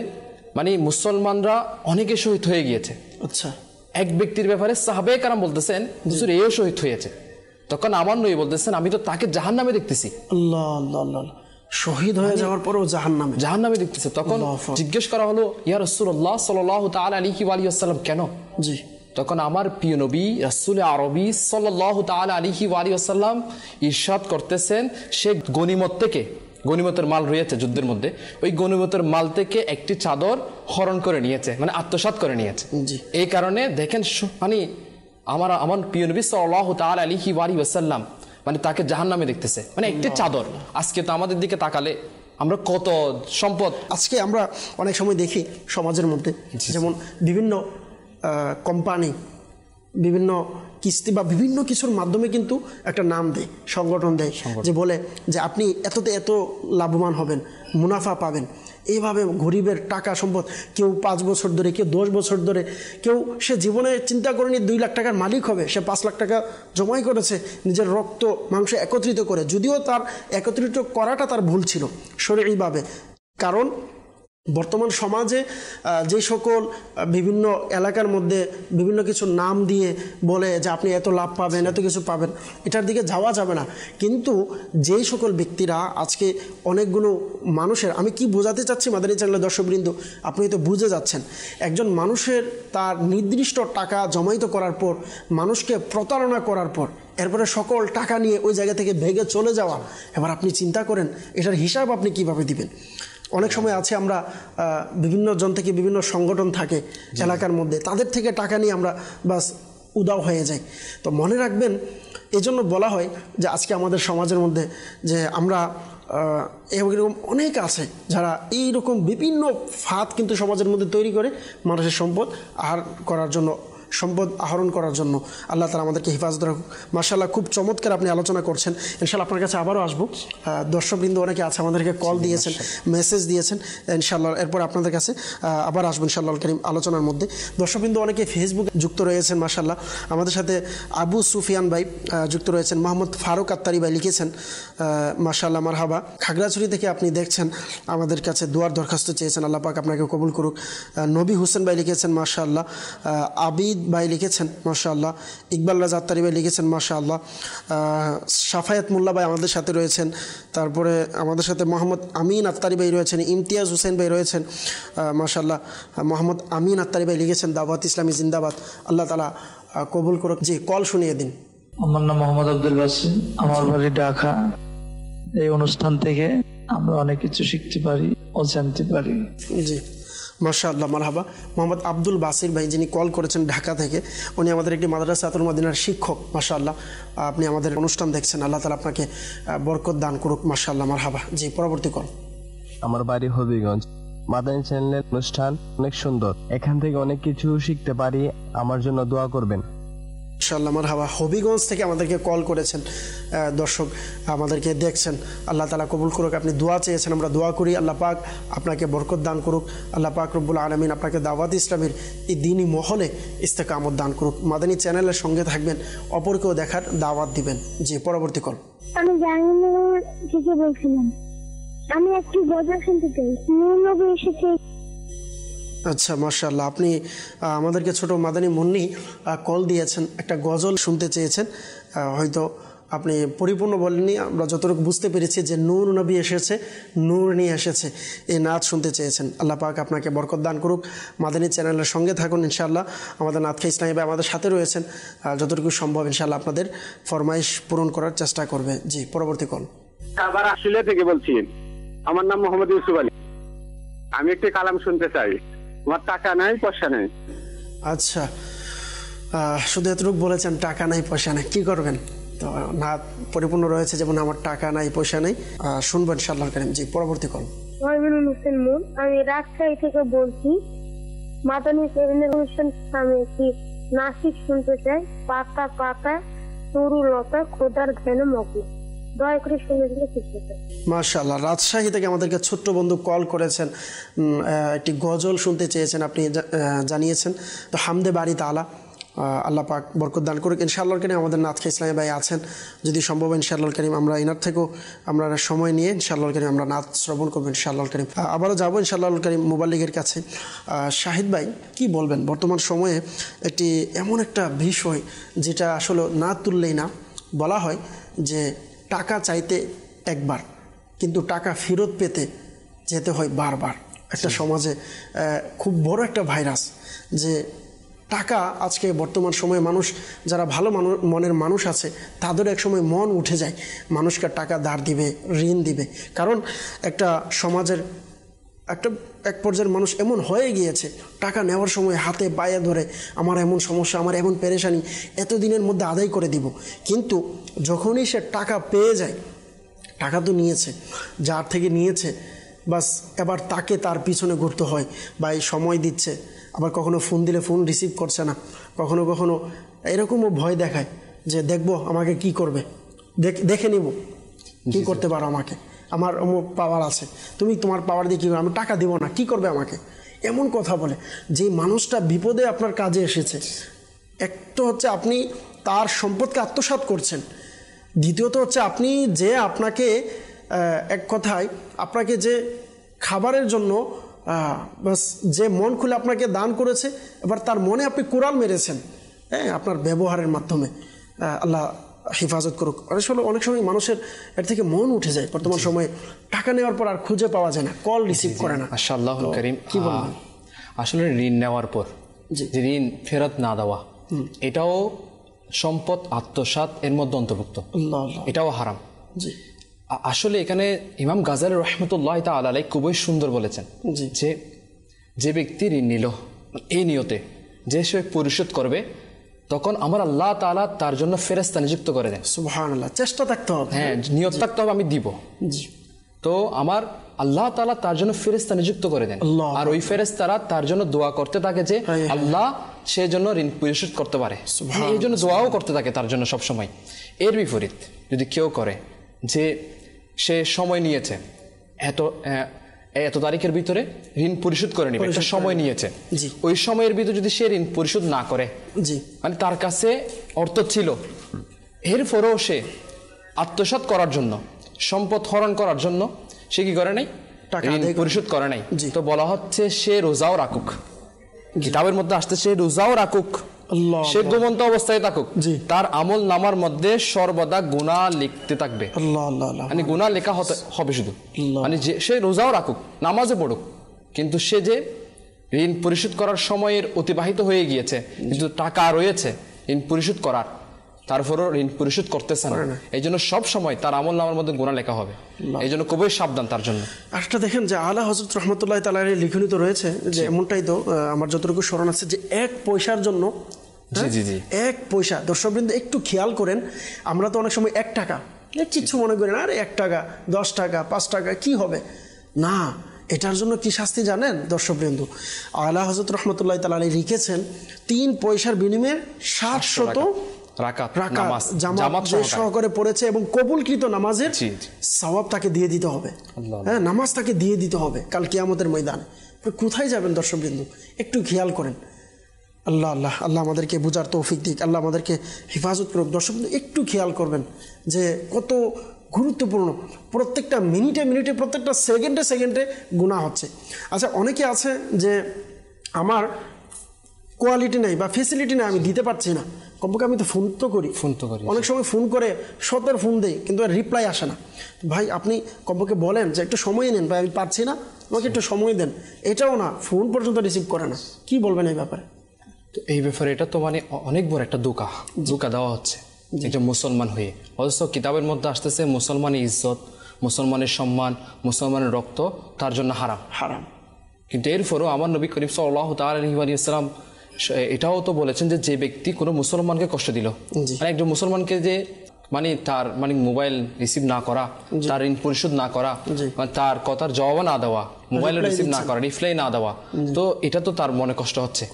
মানে মুসলমানরা অনেকে শহীদ হয়ে গিয়েছে। আচ্ছা, এক ব্যক্তির ব্যাপারে সাহাবায়ে কেরাম বলতেছেন হুজুর এও শহীদ হয়েছে। তখন আমার নবী বলতেছেন আমি তো তাকে জাহান্নামে দেখতেছি। আল্লাহ আল্লাহ আল্লাহ, শহীদ হয়ে যাওয়ার পরেও জাহান্নামে দেখতেছে। তখন জিজ্ঞেস করা হলো ইয়া রাসূলুল্লাহ সাল্লাল্লাহু তাআলা আলাইহি ওয়া আলিহি ওয়াসাল্লাম, কেন? জি, তখন আমার প্রিয় নবী রাসূল আরবী সাল্লাল্লাহু তাআলা আলাইহি ওয়া আলিহি ওয়াসাল্লাম ইরশাদ করতেছেন, সে গনিমতের মাল রয়েছে যুদ্ধের মধ্যে, ওই গনিমতের মাল থেকে একটি চাদর হরণ করে নিয়েছে, মানে আত্মসাৎ করে নিয়েছে। এই কারণে দেখেন মানে আমার প্রিয় নবী সাল্লাল্লাহু তাআলা আলাইহি ওয়া আলিহি ওয়াসাল্লাম মানে তাকে জাহান্নামে দেখতেছে, মানে একটি চাদর। আজকে তো আমাদের দিকে তাকালে আমরা কত সম্পদ, আজকে আমরা অনেক সময় দেখি সমাজের মধ্যে, যেমন বিভিন্ন কোম্পানি, বিভিন্ন কিস্তি বা বিভিন্ন কিছুর মাধ্যমে কিন্তু একটা নাম দেয়, সংগঠন দেয়, যে বলে যে আপনি এততে এত লাভবান হবেন, মুনাফা পাবেন। এইভাবে গরিবের টাকা সম্পদ, কেউ 5 বছর ধরে, কেউ 10 বছর ধরে, কেউ সে জীবনে চিন্তা করেনি 2 লাখ টাকার মালিক হবে, সে 5 লাখ টাকা জমাই করেছে নিজের রক্ত মাংস একত্রিত করে, যদিও তার একত্রিত করাটা তার ভুল ছিল শরীয়িভাবে। কারণ বর্তমান সমাজে যে সকল বিভিন্ন এলাকার মধ্যে বিভিন্ন কিছু নাম দিয়ে বলে যে আপনি এত লাভ পাবেন, এত কিছু পাবেন, এটার দিকে যাওয়া যাবে না। কিন্তু যেই সকল ব্যক্তিরা আজকে অনেকগুলো মানুষের, আমি কি বোঝাতে চাচ্ছি মাদানী চ্যানেলের দর্শকবৃন্দ, আপনি তো বুঝে যাচ্ছেন, একজন মানুষের তার নির্দিষ্ট টাকা জমাইত করার পর, মানুষকে প্রতারণা করার পর, এরপরে সকল টাকা নিয়ে ওই জায়গা থেকে ভেগে চলে যাওয়া, এবার আপনি চিন্তা করেন এটার হিসাব আপনি কিভাবে দিবেন। অনেক সময় আছে আমরা বিভিন্ন জন থেকে বিভিন্ন সংগঠন থাকে এলাকার মধ্যে, তাদের থেকে টাকা নিয়ে আমরা বাস উদাও হয়ে যাই। তো মনে রাখবেন, এজন্য বলা হয় যে আজকে আমাদের সমাজের মধ্যে যে আমরা এরকম অনেক আছে যারা এইরকম বিভিন্ন ফাঁদ কিন্তু সমাজের মধ্যে তৈরি করে মানুষের সম্পদ আহরণ করার জন্য। আল্লাহ তাআলা আমাদেরকে হেফাজত রাখুক। মাশাআল্লাহ, খুব চমৎকার আপনি আলোচনা করছেন। ইনশাআল্লাহ আপনার কাছে আবারও আসবো। দর্শকবৃন্দ অনেকে আছে, আমাদেরকে কল দিয়েছেন, মেসেজ দিয়েছেন। ইনশাআল্লাহ এরপর আপনাদের কাছে আবার আসবো ইনশাআল্লাহ কারীম আলোচনার মধ্যে। দর্শকবৃন্দ অনেকে ফেসবুকে যুক্ত রয়েছেন। মাশাআল্লাহ আমাদের সাথে আবু সুফিয়ান ভাই যুক্ত রয়েছেন, মোহাম্মদ ফারুক আত্তারি ভাই লিখেছেন মাশাআল্লাহ মারহাবা। খাগড়াছড়ি থেকে আপনি দেখছেন, আমাদের কাছে দোয়ার দরখাস্ত চেয়েছেন, আল্লাহ পাক আপনাকে কবুল করুক। নবী হোসেন ভাই লিখেছেন মাশাআল্লাহ। আবিদ ভাই লিখেছেন মাশাআল্লাহ। ইকবাল রাজা আত্তারি ভাই লিখেছেন মাশাআল্লাহ। সাফায়াত মোল্লা ভাই আমাদের সাথে রয়েছেন। তারপরে আমাদের সাথে মোহাম্মদ আমিন আত্তারি ভাই রয়েছেন, ইমতিয়াজ হোসেন ভাই রয়েছেন মাশাআল্লাহ। মোহাম্মদ আমিন আত্তারি ভাই লিখেছেন দাওয়াত ইসলামী জিন্দাবাদ, আল্লাহ তাআলা কবুল করুক। জি, কল শুনিয়ে দিন। আমার নাম মোহাম্মদ আব্দুল বাসিম, আমার বাড়ি ঢাকা। এই অনুষ্ঠান থেকে আমরা অনেক কিছু শিখতে পারি ও জানতে পারি। জি মাশাআল্লাহ মারহাবা। মোহাম্মদ আব্দুল বাসির ভাই যিনি কল করেছেন ঢাকা থেকে, উনি আমাদের একটি মাদ্রাসাতুল মদিনার শিক্ষক। মাশাআল্লাহ আপনি আমাদের অনুষ্ঠান দেখছেন, আল্লাহ তাআলা আপনাকে বরকত দান করুক। মাশাআল্লাহ মারহাবা। জি, পরবর্তী কল। আমার বাড়ি হবিগঞ্জ। মাদানী চ্যানেলের অনুষ্ঠান অনেক সুন্দর, এখান থেকে অনেক কিছু শিখতে পারি, আমার জন্য দোয়া করবেন। মাশাআল্লাহ মারহাবা। হবিগঞ্জ থেকে আমাদেরকে কল করেছেন দর্শক, আমাদেরকে দেখছেন, আল্লাহ তাআলা কবুল করুক। আপনি দোয়া চেয়েছেন, আমরা দোয়া করি আল্লাহ পাক আপনাকে বরকত দান করুক। আল্লাহ পাক রব্বুল আলামিন আপনাকে দাওয়াত ইসলামের এই দ্বীনি মহলে ইস্তেকামত দান করুক। মাদানী চ্যানেলের সঙ্গে থাকবেন, অপরকেও দেখার দাওয়াত দিবেন। জি, পরবর্তী কল। আমি জাহাঙ্গীরনগর থেকে বলছিলাম, আমি একটি গজল শুনতে চাই। নবী এসেছে। আচ্ছা মাশাআল্লাহ, আপনি আমাদেরকে ছোট মাদানী মুন্নি কল দিয়েছেন, একটা গজল শুনতে চেয়েছেন। হয়তো আপনি পরিপূর্ণ বলেননি, আমরা যতটুকু বুঝতে পেরেছি যে নূর নবী এসেছে, নূর নিয়ে এসেছে, এই নাচ শুনতে চেয়েছেন। আল্লাহ পাক আপনাকে বরকত দান করুক। মাদানী চ্যানেলের সঙ্গে থাকুন ইনশাআল্লাহ। আমাদের নাথ খাই ইসলামী ভাই আমাদের সাথে রয়েছেন, যতটুকু সম্ভব ইনশাআল্লাহ আপনাদের ফরমাইশ পূরণ করার চেষ্টা করবে। জি, পরবর্তী কল। আবার আশুলিয়া থেকে বলছি, আমার নাম মোহাম্মদ ইউসুফ আলী। আমি একটি কালাম শুনতে চাই, আমার টাকা নাই পয়সা নেই। আচ্ছা, শুধু এতটুকু বলেছেন টাকা নাই পয়সা নেই, কী করবেন? তো না পরিপূর্ণ রয়েছে যেমন আমার টাকা নাই পয়সা নেই, শুনবেন ইনশাআল্লাহ কারীম। জি, পরবর্তী কল। আমি রাজশাহী থেকে বলছি। মাদানী চ্যানেলের অনুষ্ঠান আমি একটি নাসিক শুনতে চাই, পাতা পাতা তরুলতা খোদার ধ্যানে মগ্ন। দয়া করে শুনে দিলে শিখতে চাই। মাশাআল্লাহ, রাজশাহী থেকে আমাদেরকে ছোট্ট বন্ধু কল করেছেন, একটি গজল শুনতে চেয়েছেন, আপনি জানিয়েছেন। তো হামদে বাড়ি তাআলা, আল্লাহ পাক বরকত দান করুক ইনশাআল্লাহ কারীম। আমাদের নাথ খাই ইসলামী ভাই আছেন, যদি সম্ভব ইনশাআল্লাহ কারীম আমরা এনার থেকেও আমরা সময় নিয়ে ইনশাআল্লাহ কারীম আমরা নাথ শ্রবণ করবো ইনশাআল্লাহ কারীম। আবারও যাবো ইনশাআল্লাহ কারীম মুবাল্লিগের কাছে। শাহিদ ভাই কি বলবেন বর্তমান সময়ে একটি এমন একটা বিষয় যেটা আসলে না তুললেই না, বলা হয় যে টাকা চাইতে একবার, কিন্তু টাকা ফেরত পেতে যেতে হয় বারবার। একটা সমাজে খুব বড় একটা ভাইরাস যে টাকা আজকে বর্তমান সময়ে মানুষ যারা ভালো মনের মানুষ আছে তাদের এক সময় মন উঠে যায় মানুষকে টাকা ধার দিবে, ঋণ দিবে। কারণ একটা সমাজের এক পর্যায়ের মানুষ এমন হয়ে গিয়েছে, টাকা নেওয়ার সময় হাতে পায়ে ধরে আমার এমন সমস্যা, আমার এমন পেরেশানি, এতদিনের মধ্যে আদায় করে দিব। কিন্তু যখনই সে টাকা পেয়ে যায়, টাকা তো নিয়েছে, যার থেকে নিয়েছে বাস এবার তাকে তার পিছনে ঘুরতে হয়। বা এই সময় দিচ্ছে, আবার কখনো ফোন দিলে ফোন রিসিভ করছে না, কখনো কখনো এরকমও ভয় দেখায় যে দেখবো আমাকে কি করবে, দেখে নিব কি করতে পারো আমাকে, আমার অমুক পাওয়ার আছে, তুমি তোমার পাওয়ার দিয়ে কী করবে, আমি টাকা দিব না, কি করবে আমাকে, এমন কথা বলে। যে মানুষটা বিপদে আপনার কাজে এসেছে, এক তো হচ্ছে আপনি তার সম্পদকে আত্মসাৎ করছেন, দ্বিতীয়ত হচ্ছে আপনি যে আপনাকে এক কথায় আপনাকে যে খাবারের জন্য বাস যে মন খুলে আপনাকে দান করেছে, এবার তার মনে আপনি কুড়াল মেরেছেন, হ্যাঁ, আপনার ব্যবহারের মাধ্যমে। আল্লাহ হেফাজত করুক। আসলে অনেক সময় মানুষের এর থেকে মন উঠে যায়, বর্তমান সময়ে টাকা নেওয়ার পর আর খুঁজে পাওয়া যায় না, কল রিসিভ করে না। মাশাআল্লাহুল কারীম, কি বলবেন? আসলে ঋণ নেওয়ার পর যে ঋণ ফেরত না দেওয়া, এটাও সম্পদ আত্মসাৎ এর মধ্যে অন্তর্ভুক্ত, এটাও হারাম। জি, আসলে এখানে ইমাম গাজালি রহমতুল্লাহ তাআলা আলাইহি খুবই সুন্দর বলেছেন যে ব্যক্তি ঋণ নিল এই নিয়তে যে সে পরিশোধ করবে, তখন আমার আল্লাহ তাআলা তার জন্য ফেরেশতা নিযুক্ত করে দেন। সুবহানাল্লাহ, চেষ্টা থাকতে হবে, হ্যাঁ, নিয়ত থাকতে হবে আমি দিব। তো আমার আল্লাহ তাআলা তার জন্য ফেরেশতা নিযুক্ত করে দেন, আর ওই ফেরেশতারা তার জন্য দোয়া করতে থাকে যে আল্লাহ সে জন্য ঋণ পরিশোধ করতে পারে, এই জন্য দোয়াও করতে থাকে তার জন্য সব সময়। এর বিপরীত যদি কেউ করে যে সে সময় নিয়েছে, এত তারিখের ভিতরে ঋণ পরিশোধ করে নেবে, একটা সময় নিয়েছে, ওই সময়ের ভিতরে যদি সে ঋণ পরিশোধ না করে, মানে তার কাছে অর্থ ছিল, এরপরেও সে আত্মসাৎ করার জন্য, সম্পদ হরণ করার জন্য সে কি করে নাই, ঋণ পরিশোধ করে নাই, তো বলা হচ্ছে সে রোজাও রাখুক, কিতাবের মধ্যে আসতে সে রোজাও রাখুক, সে ঘুমন্ত অবস্থায় থাকুক, তার আমল নামার মধ্যে সর্বদা গুনাহ লিখতে থাকবে, মানে গুনাহ লেখা হবে শুধু, মানে যে সে রোজাও রাখুক, নামাজও পড়ুক, কিন্তু সে যে ঋণ পরিশোধ করার সময়ের অতিবাহিত হয়ে গিয়েছে, কিন্তু টাকা রয়েছে ঋণ পরিশোধ করার, তারপরও ঋণ পরিশোধ করতেছে না, এই জন্য সব সময় তার আমল নামার মধ্যে গুনাহ লেখা হবে, এই জন্য খুবই সাবধান তার জন্য। আরেকটা দেখেন যে আলা হযরত রহমতুল্লাহ তাআলার লিখনিত রয়েছে যে এমনটাই তো আমার যতটুকু স্মরণ আছে যে 1 পয়সার জন্য, জি 1 পয়সা, দর্শকবৃন্দ একটু খেয়াল করেন, আমরা তো অনেক সময় 1 টাকা কিচ্ছু মনে করি না, আরে 1 টাকা 10 টাকা 5 টাকা কি হবে না, এটার জন্য কি শাস্তি জানেন দর্শকবৃন্দ? আলা হযরত রহমতুল্লাহ তাআলা লিখেছেন 3 পয়সার বিনিময়ে 700 রাকাত জামাত সহকারে পড়েছে এবং কবুলকৃত নামাজের সওয়াব তাকে দিয়ে দিতে হবে, হ্যাঁ, নামাজ তাকে দিয়ে দিতে হবে কাল কিয়ামতের ময়দানে। কোথায় যাবেন দর্শকবৃন্দ, একটু খেয়াল করেন। আল্লাহ আল্লাহ আল্লাহ আমাদেরকে বুঝার তৌফিক দিক, আল্লাহ আমাদেরকে হেফাজত করুক। দর্শকবৃন্দ একটু খেয়াল করবেন যে কত গুরুত্বপূর্ণ, প্রত্যেকটা মিনিটে মিনিটে, প্রত্যেকটা সেকেন্ডে সেকেন্ডে গুনাহ হচ্ছে। আচ্ছা, অনেকে আছে যে আমার কোয়ালিটি নেই বা ফেসিলিটি নেই, আমি দিতে পারছি না, কমপক্ষে আমি তো ফোন তো করি, অনেক সময় ফোন করে 17 ফোন দেই কিন্তু আর রিপ্লাই আসে না। ভাই আপনি কমপক্ষে বলেন যে একটু সময় নেন ভাই, আমি পারছি না, আমাকে একটু সময় দেন। এটাও না, ফোন পর্যন্ত রিসিভ করে না। কি বলবেন এই ব্যাপারে? তো এই ব্যাপারে এটা তো মানে অনেক বড় একটা ধোঁকা দেওয়া হচ্ছে একজন মুসলমান হয়ে। অথচ কিতাবের মধ্যে আসতেছে মুসলমানের ইজ্জত, মুসলমানের সম্মান, মুসলমানের রক্ত তার জন্য হারাম। কিন্তু এরপরও আমার নবী করিম সাল্লাল্লাহু তাআলা আলাইহি ওয়াসাল্লাম এটাও তো বলেছেন যে যে ব্যক্তি কোনো মুসলমানকে কষ্ট দিল, মানে একজন মুসলমানকে যে মানে তার মানে মোবাইল রিসিভ না করা, তার ঋণ পরিশোধ না করা, মানে তার কথার জবাব না দেওয়া, মোবাইল রিসিভ না করা, রিপ্লাই না দেওয়া, তো এটা তো তার মনে কষ্ট হচ্ছে।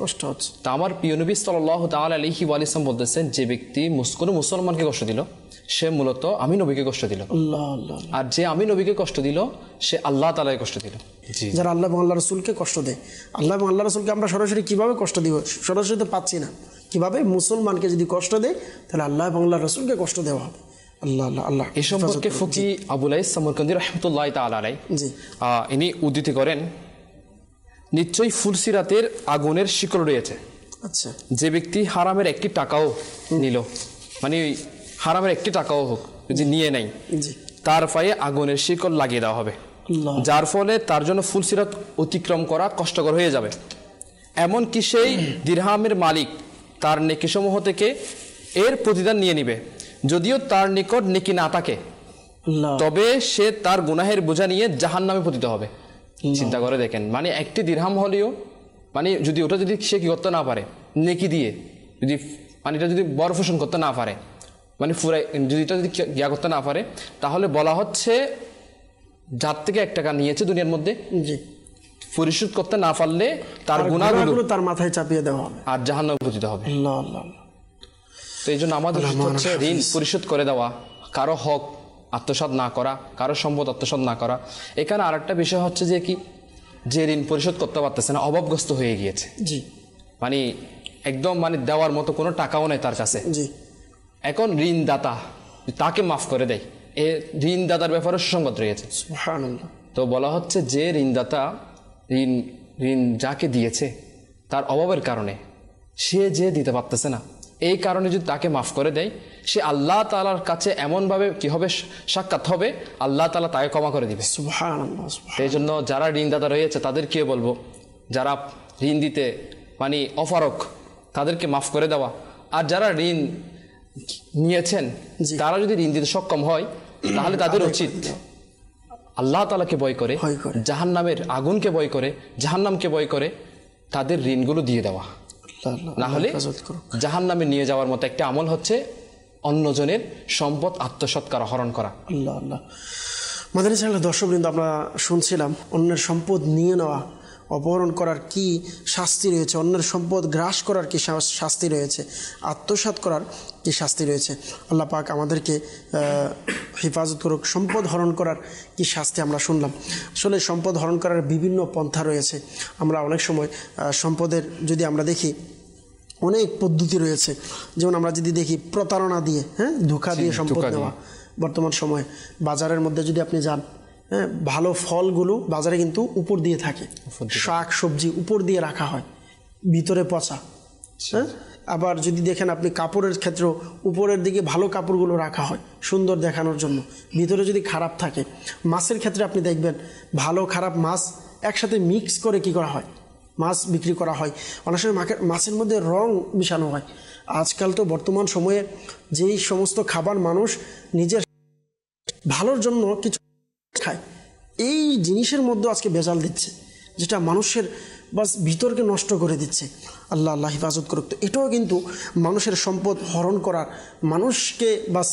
তা আমার প্রিয় নবী সাল্লাল্লাহু তাআলা আলাইহি ওয়াসাল্লাম বলতেছেন যে ব্যক্তি কোনো মুসলমানকে কষ্ট দিল সে মূলত আমি নবীকে কষ্ট দিল, আর যে আমি নবীকে কষ্ট দিল সে আল্লাহ তাআলাকে কষ্ট দিল। যারা আল্লাহ এবং আল্লাহ রসুলকে কষ্ট দেয়, আল্লাহ এবং আল্লাহ রসুলকে আমরা সরাসরি কিভাবে কষ্ট দিব? সরাসরি তো পাচ্ছি না। কিভাবে? মুসলমানকে যদি কষ্ট দেয় তাহলে আল্লাহ এবং আল্লাহ রসুলকে কষ্ট দেওয়া হবে। আল্লাহ এই সম্পর্কে ফকি আবুল আইস সামরকান্দি রাহমাতুল্লাহি তাআলা আলাইহি ইনি উদ্ধৃতি করেন, নিশ্চয়ই ফুলসিরাতের আগুনের শিকল রয়েছে। আচ্ছা, যে ব্যক্তি হারামের একটি টাকাও নিল, মানে হারামের একটি টাকাও হোক যদি নিয়ে নেয়, তার পায়ে আগুনের শিকল লাগিয়ে দেওয়া হবে, যার ফলে তার জন্য ফুলসিরাত অতিক্রম করা কষ্টকর হয়ে যাবে। এমনকি সেই দিরহামের মালিক তার নেকিসমূহ থেকে এর প্রতিদান নিয়ে নিবে, যদিও তার নিকট নেকি না থাকে, তবে সে তার গুনাহের বোঝা নিয়ে জাহান্নামে পতিত হবে। চিন্তা করে দেখেন, মানে একটি দিরহাম হলেও মানে যদি ওটা যদি সে কি করতে না পারে নেকি দিয়ে, যদি মানে এটা যদি বড় পোষণ করতে না পারে, মানে পুরাই যদি এটা যদি ইয়া করতে না পারে, তাহলে বলা হচ্ছে যার থেকে 1 টাকা নিয়েছে দুনিয়ার মধ্যে পরিশোধ করতে না পারলে তার গুনাহগুলো তার মাথায় চাপিয়ে দেওয়া হবে আর জাহান্নামে পতিত হবে। তো এই জন্য আমাদের হচ্ছে ঋণ পরিশোধ করে দেওয়া, কারো হক আত্মসাৎ না করা, কারো সম্পদ আত্মসাৎ না করা। এখানে আরেকটা বিষয় হচ্ছে যে কি, যে ঋণ পরিশোধ করতে পারতেছে না, অভাবগ্রস্ত হয়ে গিয়েছে, মানে একদম মানে দেওয়ার মতো কোনো টাকাও নেই তার কাছে, এখন ঋণদাতা তাকে মাফ করে দেয়, এ ঋণদাতার ব্যাপারে সুসংবাদ রয়েছে। তো বলা হচ্ছে যে ঋণদাতা ঋণ যাকে দিয়েছে তার অভাবের কারণে সে যে দিতে পারতেছে না, এই কারণে যদি তাকে মাফ করে দেয়, সে আল্লাহ তাআলার কাছে এমনভাবে কি হবে সাক্ষাৎ হবে, আল্লাহ তাআলা তাকে ক্ষমা করে দিবে। এই জন্য যারা ঋণদাতা রয়েছে তাদেরকে বলবো, যারা ঋণ দিতে মানে অপারগ তাদেরকে মাফ করে দেওয়া, আর যারা ঋণ নিয়েছেন তারা যদি ঋণ দিতে সক্ষম হয় তাহলে তাদের উচিত আল্লাহ তাআলাকে ভয় করে, জাহান্নামের আগুনকে ভয় করে, জাহান্নামকে ভয় করে তাদের ঋণগুলো দিয়ে দেওয়া। না হলে জাহান্নামে নিয়ে যাওয়ার মতো একটা আমল হচ্ছে অন্যজনের সম্পদ আত্মসাৎ করা, হরণ করা। আল্লাহ মাদানী চ্যানেলের দর্শকবৃন্দ, আমরা শুনছিলাম অন্যের সম্পদ নিয়ে নেওয়া, অপহরণ করার কি শাস্তি রয়েছে, অন্যের সম্পদ গ্রাস করার কি শাস্তি রয়েছে, আত্মসাৎ করার কি শাস্তি রয়েছে। আল্লাহ পাক আমাদেরকে হেফাজত করুক। সম্পদ হরণ করার কি শাস্তি আমরা শুনলাম। আসলে সম্পদ হরণ করার বিভিন্ন পন্থা রয়েছে। আমরা অনেক সময় সম্পদের যদি আমরা দেখি অনেক পদ্ধতি রয়েছে। যেমন আমরা যদি দেখি প্রতারণা দিয়ে, ধোঁকা দিয়ে সম্পদ নেওয়া। বর্তমান সময়ে বাজারের মধ্যে যদি আপনি যান, ভালো ফলগুলো বাজারে কিন্তু উপর দিয়ে থাকে, শাক সবজি উপর দিয়ে রাখা হয়, ভিতরে পচা। আবার যদি দেখেন আপনি কাপড়ের ক্ষেত্রেও উপরের দিকে ভালো কাপড়গুলো রাখা হয় সুন্দর দেখানোর জন্য, ভিতরে যদি খারাপ থাকে। মাছের ক্ষেত্রে আপনি দেখবেন ভালো খারাপ মাছ একসাথে মিক্স করে কি করা হয়, মাছ বিক্রি করা হয়। অনেক সময় মাছের মধ্যে রং মিশানো হয়। আজকাল তো বর্তমান সময়ে যেই সমস্ত খাবার মানুষ নিজের ভালোর জন্য কিছু খায়, এই জিনিসের মধ্যে আজকে ভেজাল দিচ্ছে, যেটা মানুষের বাস ভিতরকে নষ্ট করে দিচ্ছে। আল্লাহ হেফাজত করুক। তো এটাও কিন্তু মানুষের সম্পদ হরণ করার, মানুষকে বাস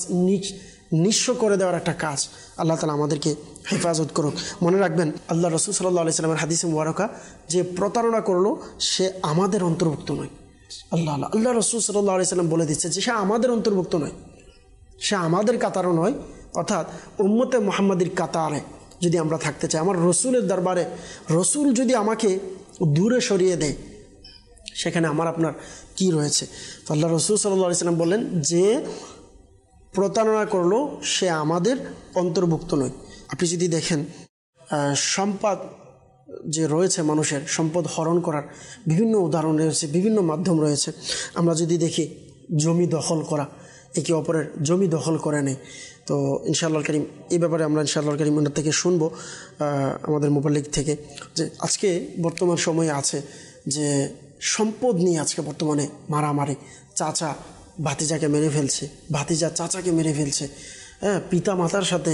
নিঃস্ব করে দেওয়ার একটা কাজ। আল্লাহ তাআলা আমাদেরকে হেফাজত করুক। মনে রাখবেন আল্লাহ রসুল সাল্লাল্লাহু আলাইহি সাল্লামের হাদিসে মুবারাকা, যে প্রতারণা করলো সে আমাদের অন্তর্ভুক্ত নয়। আল্লাহ রসুল সাল্লাল্লাহু আলাইহি সাল্লাম বলে দিচ্ছে যে সে আমাদের অন্তর্ভুক্ত নয়, সে আমাদের কাতারও নয়। অর্থাৎ উম্মতে মুহাম্মাদির কাতারে যদি আমরা থাকতে চাই, আমার রসুলের দরবারে রসুল যদি আমাকে দূরে সরিয়ে দেয়, সেখানে আমার আপনার কি রয়েছে? তো আল্লাহ রসুল সাল্লাল্লাহু আলাইহি সাল্লাম বললেন যে প্রতারণা করলো সে আমাদের অন্তর্ভুক্ত নয়। আপনি যদি দেখেন সম্পদ যে রয়েছে, মানুষের সম্পদ হরণ করার বিভিন্ন উদাহরণ রয়েছে, বিভিন্ন মাধ্যম রয়েছে। আমরা যদি দেখি জমি দখল করা, একে অপরের জমি দখল করে নেয়। তো ইনশাআল্লাহ করিম এই ব্যাপারে আমরা ইনশাআল্লাহ করিম ওনার থেকে শুনবো, আমাদের মোবাল্লিগ থেকে, যে আজকে বর্তমান সময়ে আছে যে সম্পদ নিয়ে আজকে বর্তমানে মারামারি, চাচা ভাতিজাকে মেরে ফেলছে, ভাতিজা চাচাকে মেরে ফেলছে, হ্যাঁ, পিতা মাতার সাথে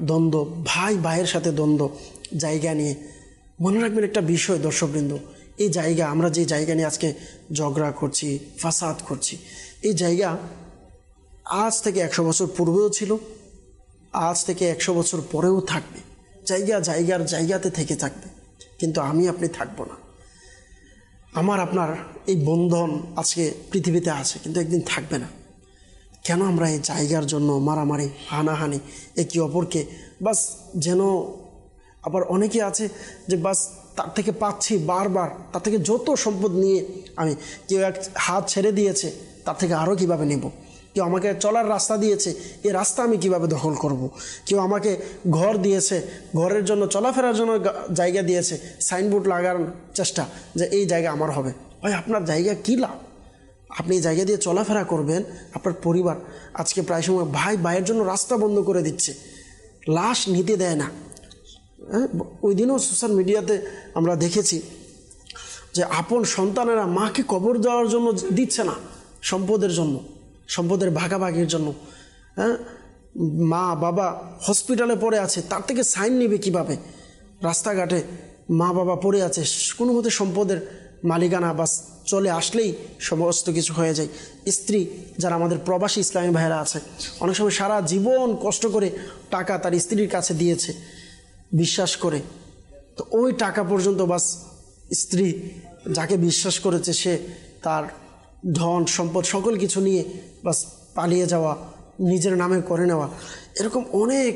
দ্বন্দ্ব, ভাই ভাইয়ের সাথে দ্বন্দ্ব, জায়গা নিয়ে। মনে রাখবেন একটা বিষয় দর্শকবৃন্দ, এই জায়গা, আমরা যে জায়গা নিয়ে আজকে ঝগড়া করছি, ফাসাদ করছি, এই জায়গা আজ থেকে 100 বছর পূর্বেও ছিল, আজ থেকে 100 বছর পরেও থাকবে। জায়গাতে থেকে থাকবে, কিন্তু আমি আপনি থাকবো না। আমার আপনার এই বন্ধন আজকে পৃথিবীতে আছে, কিন্তু একদিন থাকবে না। কেন আমরা এই জায়গার জন্য মারামারি, হানাহানি, একে অপরকে বাস যেন, আবার অনেকে আছে যে বাস তার থেকে পাচ্ছি বারবার, তার থেকে যত সম্পদ নিয়ে আমি, কেউ এক হাত ছেড়ে দিয়েছে, তার থেকে আরও কীভাবে নেব, কেউ আমাকে চলার রাস্তা দিয়েছে, এই রাস্তা আমি কিভাবে দখল করব, কেউ আমাকে ঘর দিয়েছে, ঘরের জন্য চলাফেরার জন্য জায়গা দিয়েছে, সাইনবোর্ড লাগানোর চেষ্টা যে এই জায়গা আমার হবে। ভাই আপনার জায়গা কী লাভ? আপনি এই জায়গা দিয়ে চলাফেরা করবেন, আপনার পরিবার আজকে প্রায় সময় ভাই ভাইয়ের জন্য রাস্তা বন্ধ করে দিচ্ছে, লাশ নিতে দেয় না। ওই দিনও সোশ্যাল মিডিয়াতে আমরা দেখেছি যে আপন সন্তানেরা মাকে কবর দেওয়ার জন্য দিচ্ছে না, সম্পদের জন্য, সম্পদের ভাগাভাগির জন্য। হ্যাঁ, মা বাবা হসপিটালে পড়ে আছে, তার থেকে সাইন নেবে কিভাবে? রাস্তাঘাটে মা বাবা পড়ে আছে, কোনো মতে সম্পদের মালিকানা বাস চলে আসলেই সমস্ত কিছু হয়ে যায়। স্ত্রী, যারা আমাদের প্রবাসী ইসলামী ভাইয়েরা আছে, অনেক সময় সারা জীবন কষ্ট করে টাকা তার স্ত্রীর কাছে দিয়েছে বিশ্বাস করে, তো ওই টাকা পর্যন্ত বাস স্ত্রী যাকে বিশ্বাস করেছে সে তার ধন সম্পদ সকল কিছু নিয়ে বাস পালিয়ে যাওয়া, নিজের নামে করে নেওয়া, এরকম অনেক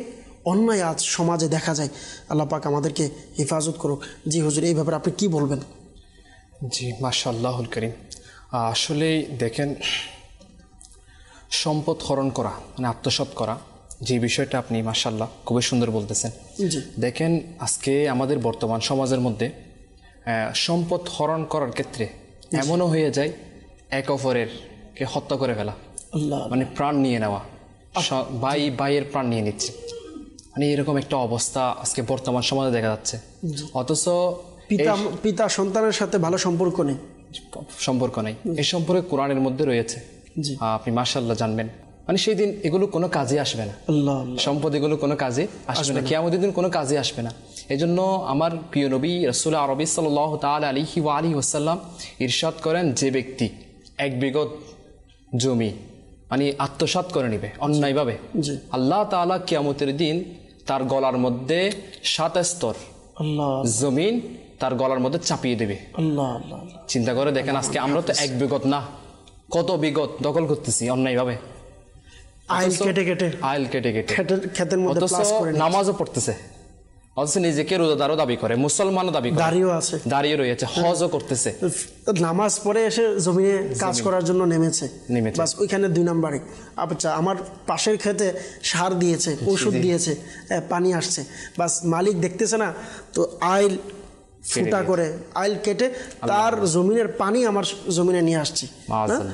অন্যায় আজ সমাজে দেখা যায়। আল্লাহ পাক আমাদেরকে হেফাজত করুক। জি হুজুর, এই ব্যাপারে আপনি কি বলবেন? জি মাশাআল্লাহুল করিম, আসলেই দেখেন, সম্পদ হরণ করা মানে আত্মসাৎ করা, যে বিষয়টা আপনি মাশাআল্লাহ খুবই সুন্দর বলতেছেন। জি, দেখেন আজকে আমাদের বর্তমান সমাজের মধ্যে সম্পদ হরণ করার ক্ষেত্রে এমনও হয়ে যায় এক অপরের কে হত্যা করে ফেলা, আল্লাহ, মানে প্রাণ নিয়ে নেওয়া, ভাই ভাইয়ের প্রাণ নিয়ে নিচ্ছে, মানে এরকম একটা অবস্থা আজকে বর্তমান সমাজে দেখা যাচ্ছে। অথচ পিতা সন্তানের সাথে ভালো সম্পর্ক নেই, এই সম্পর্কে কোরআনের মধ্যে রয়েছে। আপনি মাশাআল্লাহ জানবেন, মানে সেই দিন এগুলো কোনো কাজে আসবে না, সম্পদ এগুলো কোনো কাজে আসবে না, কিয়ামতের দিন কোনো কাজে আসবে না। এই জন্য আমার প্রিয় নবী রাসূল আরবি সাল্লাল্লাহু তাআলা আলাইহি ওয়া আলিহি ওয়াসাল্লাম ইরশাদ করেন, যে ব্যক্তি 1 বিঘত জমি মানে আত্মসাৎ করে নেবে অন্যায়ভাবে, আল্লাহ তাআলা কিয়ামতের দিন তার গলার মধ্যে 7 স্তর জমিন তার গলার মধ্যে চাপিয়ে দেবে। চিন্তা করে দেখেন, আজকে আমরা তো 1 বিঘত না, কত বিঘত দখল করতেছি অন্যায়ভাবে, আইল কেটে ক্ষেতের মধ্যে নামাজও পড়তেছে, অথচ নিজেকে রোজাদারও দাবি করে, মুসলমানও দাবি করে, দাঁড়িয়ে রয়েছে, হজও করতেছে, নামাজ পড়ে এসে জমিনে কাজ করার জন্য নেমেছে, বাস ওইখানে 2 নম্বরে। আচ্ছা, আমার পাশের ক্ষেতে সার দিয়েছে, ওষুধ দিয়েছে, পানি আসছে, বাস মালিক দেখতেছে না, তো আইল ফুটা করে আইল কেটে তার জমিনের পানি আমার জমিনে নিয়ে আসছি।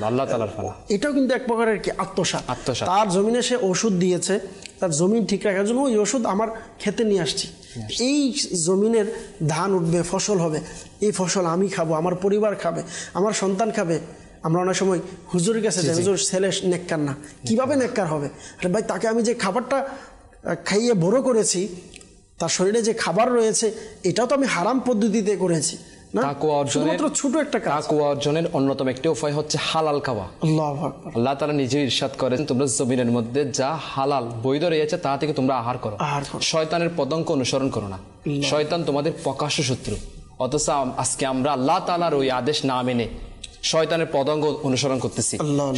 আল্লাহ তাআলার ফেলা, এটাও কিন্তু এক প্রকারের কি আত্মসাৎ। তার জমিনে সে ওষুধ দিয়েছে, তার জমিন ঠিক রাখার জন্য ওই ওষুধ আমার খেতে নিয়ে আসছি। এই জমিনের ধান উঠবে, ফসল হবে, এই ফসল আমি খাবো, আমার পরিবার খাবে, আমার সন্তান খাবে। আমরা অনেক সময় হুজুরের কাছে যাই, হুজুর ছেলে নেককার না, কিভাবে নেককার হবে? আরে ভাই, তাকে আমি যে খাবারটা খাইয়ে বড় করেছি, তার শরীরে যে খাবার রয়েছে, এটাও তো আমি হারাম পদ্ধতিতে করেছি না। ছোট একটা কাজ। তাকওয়া অর্জনের অন্যতম একটি উপায় হচ্ছে হালাল খাওয়া। আল্লাহু আকবার। আল্লাহ তাআলা নিজে ইরশাদ করেন, তোমরা জমিনের মধ্যে যা হালাল বৈধ রয়েছে তা থেকে তোমরা আহার করো, শয়তানের পদঙ্ক অনুসরণ করো না। শয়তান তোমাদের প্রকাশ্য শত্রু। অথচ আজকে আমরা আল্লাহ তাআলার ওই আদেশ না মেনে শয়তানের পদঙ্গ অনুসরণ করতেছি।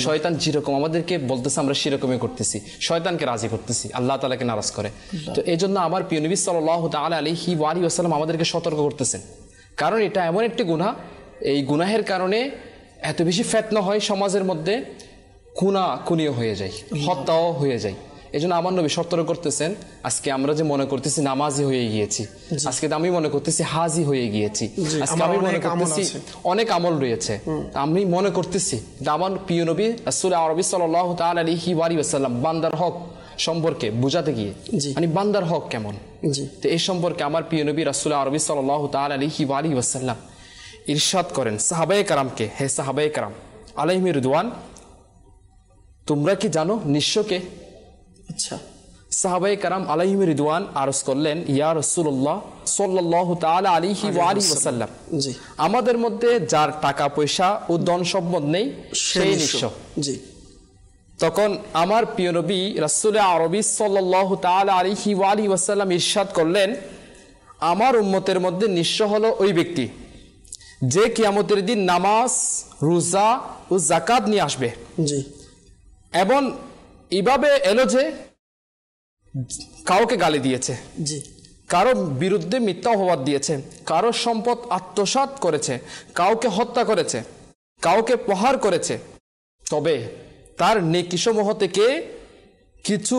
শয়তান যেরকম আমাদেরকে বলতেছে আমরা সেরকমই করতেছি, শয়তানকে রাজি করতেছি, আল্লাহ তাআলাকে নারাজ করে। তো এই জন্য আমার প্রিয় নবী সাল্লাল্লাহু তাআলা আলাইহি ওয়া আলিহি ওয়াসাল্লাম আমাদেরকে সতর্ক করতেছেন, কারণ এটা এমন একটি গুনাহ, এই গুনাহের কারণে এত বেশি ফিতনা হয় সমাজের মধ্যে, খুনাখুনিও হয়ে যায়, হত্যাও হয়ে যায়। এই জন্য আমার নবী সতর্ক করতেছেন, আজকে আমরা যে মনে করতেছি নামাজি হয়ে গিয়েছি, আজকে আমি মনে করতেছি হাজি হয়ে গিয়েছি, আজকে আমি মনে করতেছি অনেক আমল রয়েছে, আমি মনে করতেছি আমার প্রিয় নবী রাসূল আরবি সাল্লাল্লাহু তাআলা আলাইহি ওয়াসাল্লাম বান্দার হক সম্পর্কে বুঝাতে গিয়ে, মানে বান্দার হক কেমন, তো এই সম্পর্কে আমার প্রিয় নবী রাসূল আরবি সাল্লাল্লাহু তাআলা আলাইহি ওয়াসাল্লাম ইরশাদ করেন সাহাবায়ে কেরামকে, হে সাহাবায়ে কেরাম আলাইহিম রিদওয়ান, তোমরা কি জানো নিঃস্বকে? আচ্ছা, সাহাবায়ে কেরাম আলাইহিম রিদওয়ান আরজ করলেন, ইয়া রাসূলুল্লাহ সাল্লাল্লাহু তাআলা আলাইহি ওয়াসাল্লাম, আমাদের মধ্যে যার টাকা পয়সা ও ধন সম্পদ নেই সেই নিঃস্ব। জি। তখন আমার প্রিয় নবী রাসূল আরবি সাল্লাল্লাহু তাআলা আলাইহি ওয়াসাল্লাম ইরশাদ করলেন, আমার উম্মতের মধ্যে নিঃস্ব হলো ওই ব্যক্তি যে কিয়ামতের দিন নামাজ, রোজা ও যাকাত নিয়ে আসবে। জি। এবং এভাবে এলো যে কাউকে গালি দিয়েছে, জি, কারো বিরুদ্ধে মিথ্যা অপবাদ দিয়েছে, কারো সম্পদ আত্মসাৎ করেছে, কাউকে হত্যা করেছে, কাউকে প্রহার করেছে, তবে তার নেকিসমূহ থেকে কিছু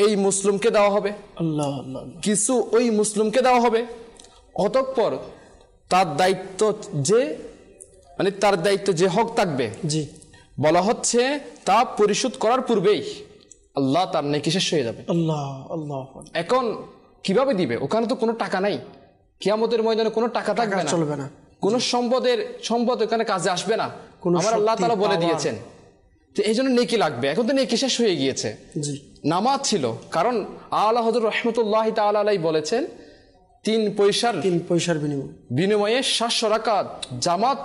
এই মুসলিমকে দেওয়া হবে, আল্লাহ আল্লাহ, কিছু ওই মুসলিমকে দেওয়া হবে। অতঃপর তার দায়িত্ব যে, মানে তার দায়িত্ব যে হক থাকবে, জি, বলা হচ্ছে তা পরিশোধ করার পূর্বেই আল্লাহ তার নেকি শেষ হয়ে যাবে। আল্লাহ আল্লাহ। এখন কিভাবে দিবে? ওখানে তো কোনো টাকা নাই, কিয়ামতের ময়দানে কোনো টাকা থাকবে না, চলবে না, কোনো সম্পদ ওখানে কাজে আসবে না, আমার আল্লাহ তাআলা বলে দিয়েছেন। তো এই জন্য নেকি লাগবে, এখন তো নেকি শেষ হয়ে গিয়েছে। জি। নামাজ ছিল, কারণ আলা হযরত রাহমাতুল্লাহি তাআলা আলাইহি বলেছেন 3 পয়সার বিনিময়ে 700 রাকাত জামাত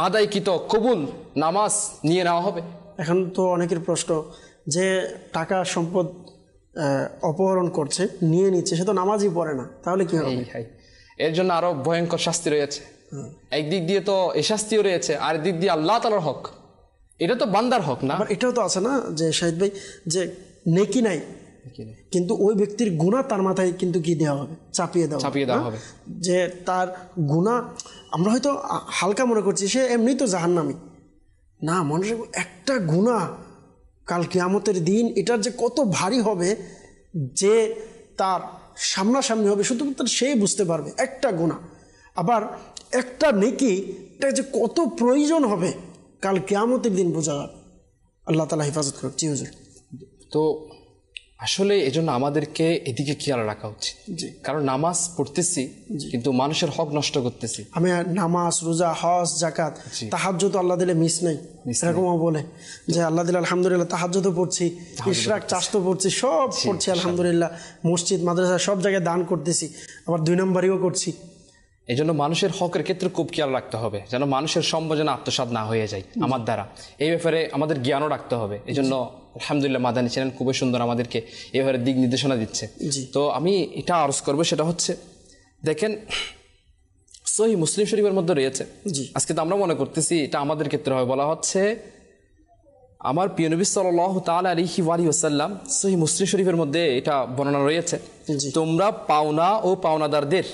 আদায়কৃত কবুল নামাজ নিয়ে নেওয়া হবে। এখন তো অনেকের প্রশ্ন যে টাকা সম্পদ অপহরণ করছে, নিয়ে নিচ্ছে, সে তো নামাজই পড়ে না, তাহলে কি হবে? এর জন্য আরো ভয়ঙ্কর শাস্তি রয়েছে। একদিক দিয়ে তো এই শাস্তিও রয়েছে, আর দিক দিয়ে আল্লাহ তাআলার হক, এটা তো বান্দার হক না। এটাও তো আছে না যে শাহিদ ভাই, যে নেকি নাই কিন্তু ওই ব্যক্তির গুনাহ তার মাথায় কিন্তু কি দেওয়া হবে, চাপিয়ে দেওয়া হবে, যে তার গুনাহ আমরা হয়তো হালকা মনে করছি, সে এমনি তো জাহান্নামী না, মানুষের একটা গুনাহ কাল কিয়ামতের দিন এটার যে কত ভারী হবে, যে তার সামনাসামনি হবে শুধুমাত্র সেই বুঝতে পারবে। একটা গুনাহ, আবার একটা নেকি, এটা যে কত প্রয়োজন হবে কাল কিয়ামতের দিন বোঝা যাবে। আল্লাহ তাআলা হেফাজত করুক। জি হুজুর। তো আসলে এজন্য আমাদেরকে এদিকে খেয়াল রাখা উচিত, কারণ নামাজ পড়তেছি কিন্তু মানুষের হক নষ্ট করতেছি। আমি নামাজ, রোজা, হজ, যাকাত, তাহাজ্জুদ তো আল্লাহ দিলে মিস নাই, এরকমও বলে যে আল্লাহ দিলে আলহামদুলিল্লাহ তাহাজ্জুদও পড়ছি, ইশরাক, চাশতো পড়ছি, সব পড়ছি আলহামদুলিল্লাহ, মসজিদ মাদ্রাসা সব জায়গায় দান করতেছি, আবার 2 নম্বরেও করছি। এই জন্য মানুষের হকের ক্ষেত্রে খুব খেয়াল রাখতে হবে, যেন মানুষের সম্পদ যেন আত্মসাৎ না হয়ে যায় আমার দ্বারা, এই ব্যাপারে আমাদের জ্ঞানও রাখতে হবে। এই জন্য আলহামদুলিল্লাহ মাদানী চ্যানেল খুবই সুন্দর আমাদেরকে এই ব্যাপারে দিক নির্দেশনা দিচ্ছে। তো আমি এটা আরজ করবো, সেটা হচ্ছে দেখেন সহিহ মুসলিম শরীফের মধ্যে রয়েছে, আজকে তো আমরা মনে করতেছি এটা আমাদের ক্ষেত্রে হয়, বলা হচ্ছে আমার প্রিয় নবী সাল্লাল্লাহু তাআলা আলাইহি ওয়াসাল্লাম সহিহ মুসলিম শরীফের মধ্যে এটা বর্ণনা রয়েছে, তোমরা পাওনা ও পাওনাদারদের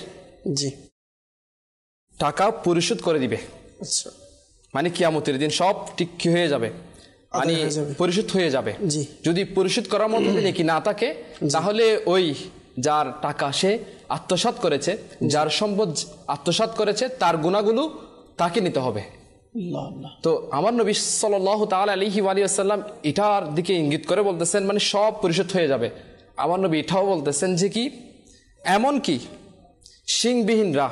টাকা পরিশোধ করে দিবে। আচ্ছা, মানে কিয়ামতের দিন সব ঠিক হয়ে যাবে, মানে পরিশোধ হয়ে যাবে। যদি পরিশোধ করার মতো নাকি না থাকে, তাহলে ওই যার টাকা সে আত্মসাৎ করেছে, যার সম্পদ আত্মসাৎ করেছে, তার গুনাহগুলো তাকে নিতে হবে। তো আমার নবী সাল্লাল্লাহু তাআলা আলাইহি ওয়াসাল্লাম এটার দিকে ইঙ্গিত করে বলতেছেন, মানে সব পরিশোধ হয়ে যাবে। আমার নবী এটাও বলতেছেন যে কি, এমন কি শিংবিহীনরা,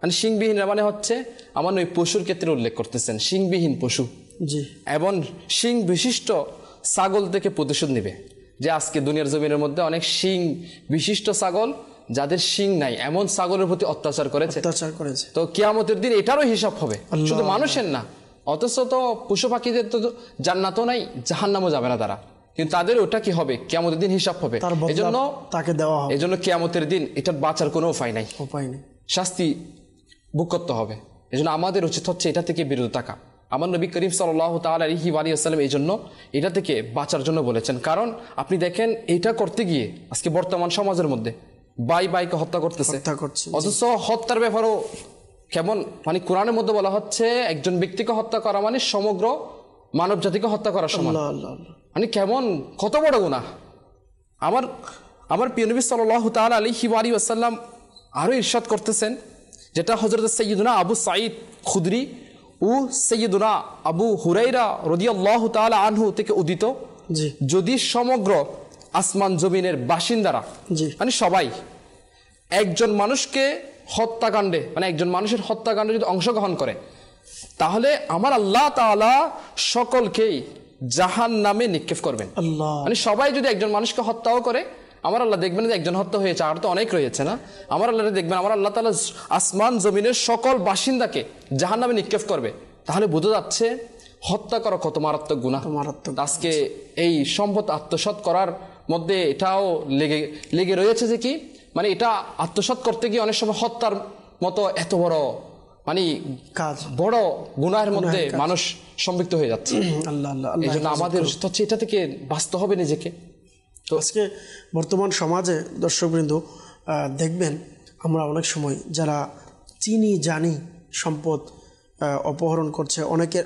মানে শিংবিহীনরা মানে হচ্ছে আমার নবী পশুর ক্ষেত্রে উল্লেখ করতেছেন, শিংবিহীন পশু এবং শিং বিশিষ্ট ছাগল থেকে প্রতিশোধ নেবে। যে আজকে দুনিয়ার জমিনের মধ্যে অনেক শিং বিশিষ্ট ছাগল, যাদের শিং নাই, এমন ছাগলের প্রতি অত্যাচার করেছে। তো কিয়ামতের দিন এটারও হিসাব হবে, শুধু মানুষের না। অথচ তো পশু পাখিদের তো জান্নাতও নাই, জাহান্নামও যাবে না তারা, কিন্তু তাদের ওটা কি হবে, কিয়ামতের দিন হিসাব হবে। এজন্য তাকে দেওয়া হবে, এজন্য কিয়ামতের দিন এটার বাঁচার কোনো উপায় নাই, শাস্তি ভোগ করতে হবে। এজন্য আমাদের উচিত হচ্ছে এটা থেকে বিরত থাকা। আমার নবী করিম সাল্লাল্লাহু তাআলা আলাইহি ওয়াসাল্লাম এই জন্য এটা থেকে বাঁচার জন্য বলেছেন। কারণ আপনি দেখেন এটা করতে গিয়ে আজকে বর্তমান সমাজের মধ্যে ভাইকে হত্যা করতেছে, অথচ হত্যার ব্যাপারও কেমন, মানে কোরআনের মধ্যে বলা হচ্ছে একজন ব্যক্তিকে হত্যা করা মানে সমগ্র মানব জাতিকে হত্যা করার সমান। মানে কেমন, কত বড় গুনাহ। আমার প্রিয় নবী সাল্লাল্লাহু তাআলা আলাইহি ওয়াসাল্লাম আরও ইরশাদ করতেছেন, যেটা হযরত সাইয়্যিদুনা আবু সাঈদ খুদরি ও সাইয়্যিদুনা আবু হুরাইরা রাদিয়াল্লাহু তাআলা আনহু থেকে উদিত, যদি সমগ্র আসমান জমিনের বাসিন্দারা মানে সবাই একজন মানুষকে হত্যাকাণ্ডে মানে একজন মানুষের হত্যাকাণ্ডে যদি অংশগ্রহণ করে, তাহলে আমার আল্লাহ তাআলা সকলকেই জাহান্নামে নিক্ষেপ করবেন। মানে সবাই যদি একজন মানুষকে হত্যাও করে, আমার আল্লাহ দেখবেন যে একজন হত্যা হয়েছে, আর তো অনেক রয়েছে না, আমার আল্লাহ দেখবেন আমার আল্লাহ তাআলা আসমান জমিনের সকল বাসিন্দাকে জাহান্নামে নিক্ষেপ করবে। তাহলে বোঝা যাচ্ছে হত্যা করা কত মারাত্মক গুনাহ। আজকে এই সম্পদ আত্মসাৎ করার মধ্যে এটাও লেগে রয়েছে যে কি মানে এটা আত্মসাৎ করতে গিয়ে অনেক সময় হত্যার মতো এত বড় মানে কাজ, বড় গুনাহের মধ্যে মানুষ সম্পৃক্ত হয়ে যাচ্ছে। এই জন্য আমাদের হচ্ছে এটা থেকে বাঁচতে হবে নিজেকে। তো আজকে বর্তমান সমাজে দর্শকবৃন্দ দেখবেন আমরা অনেক সময় যারা চিনি জানি সম্পদ অপহরণ করছে, অনেকের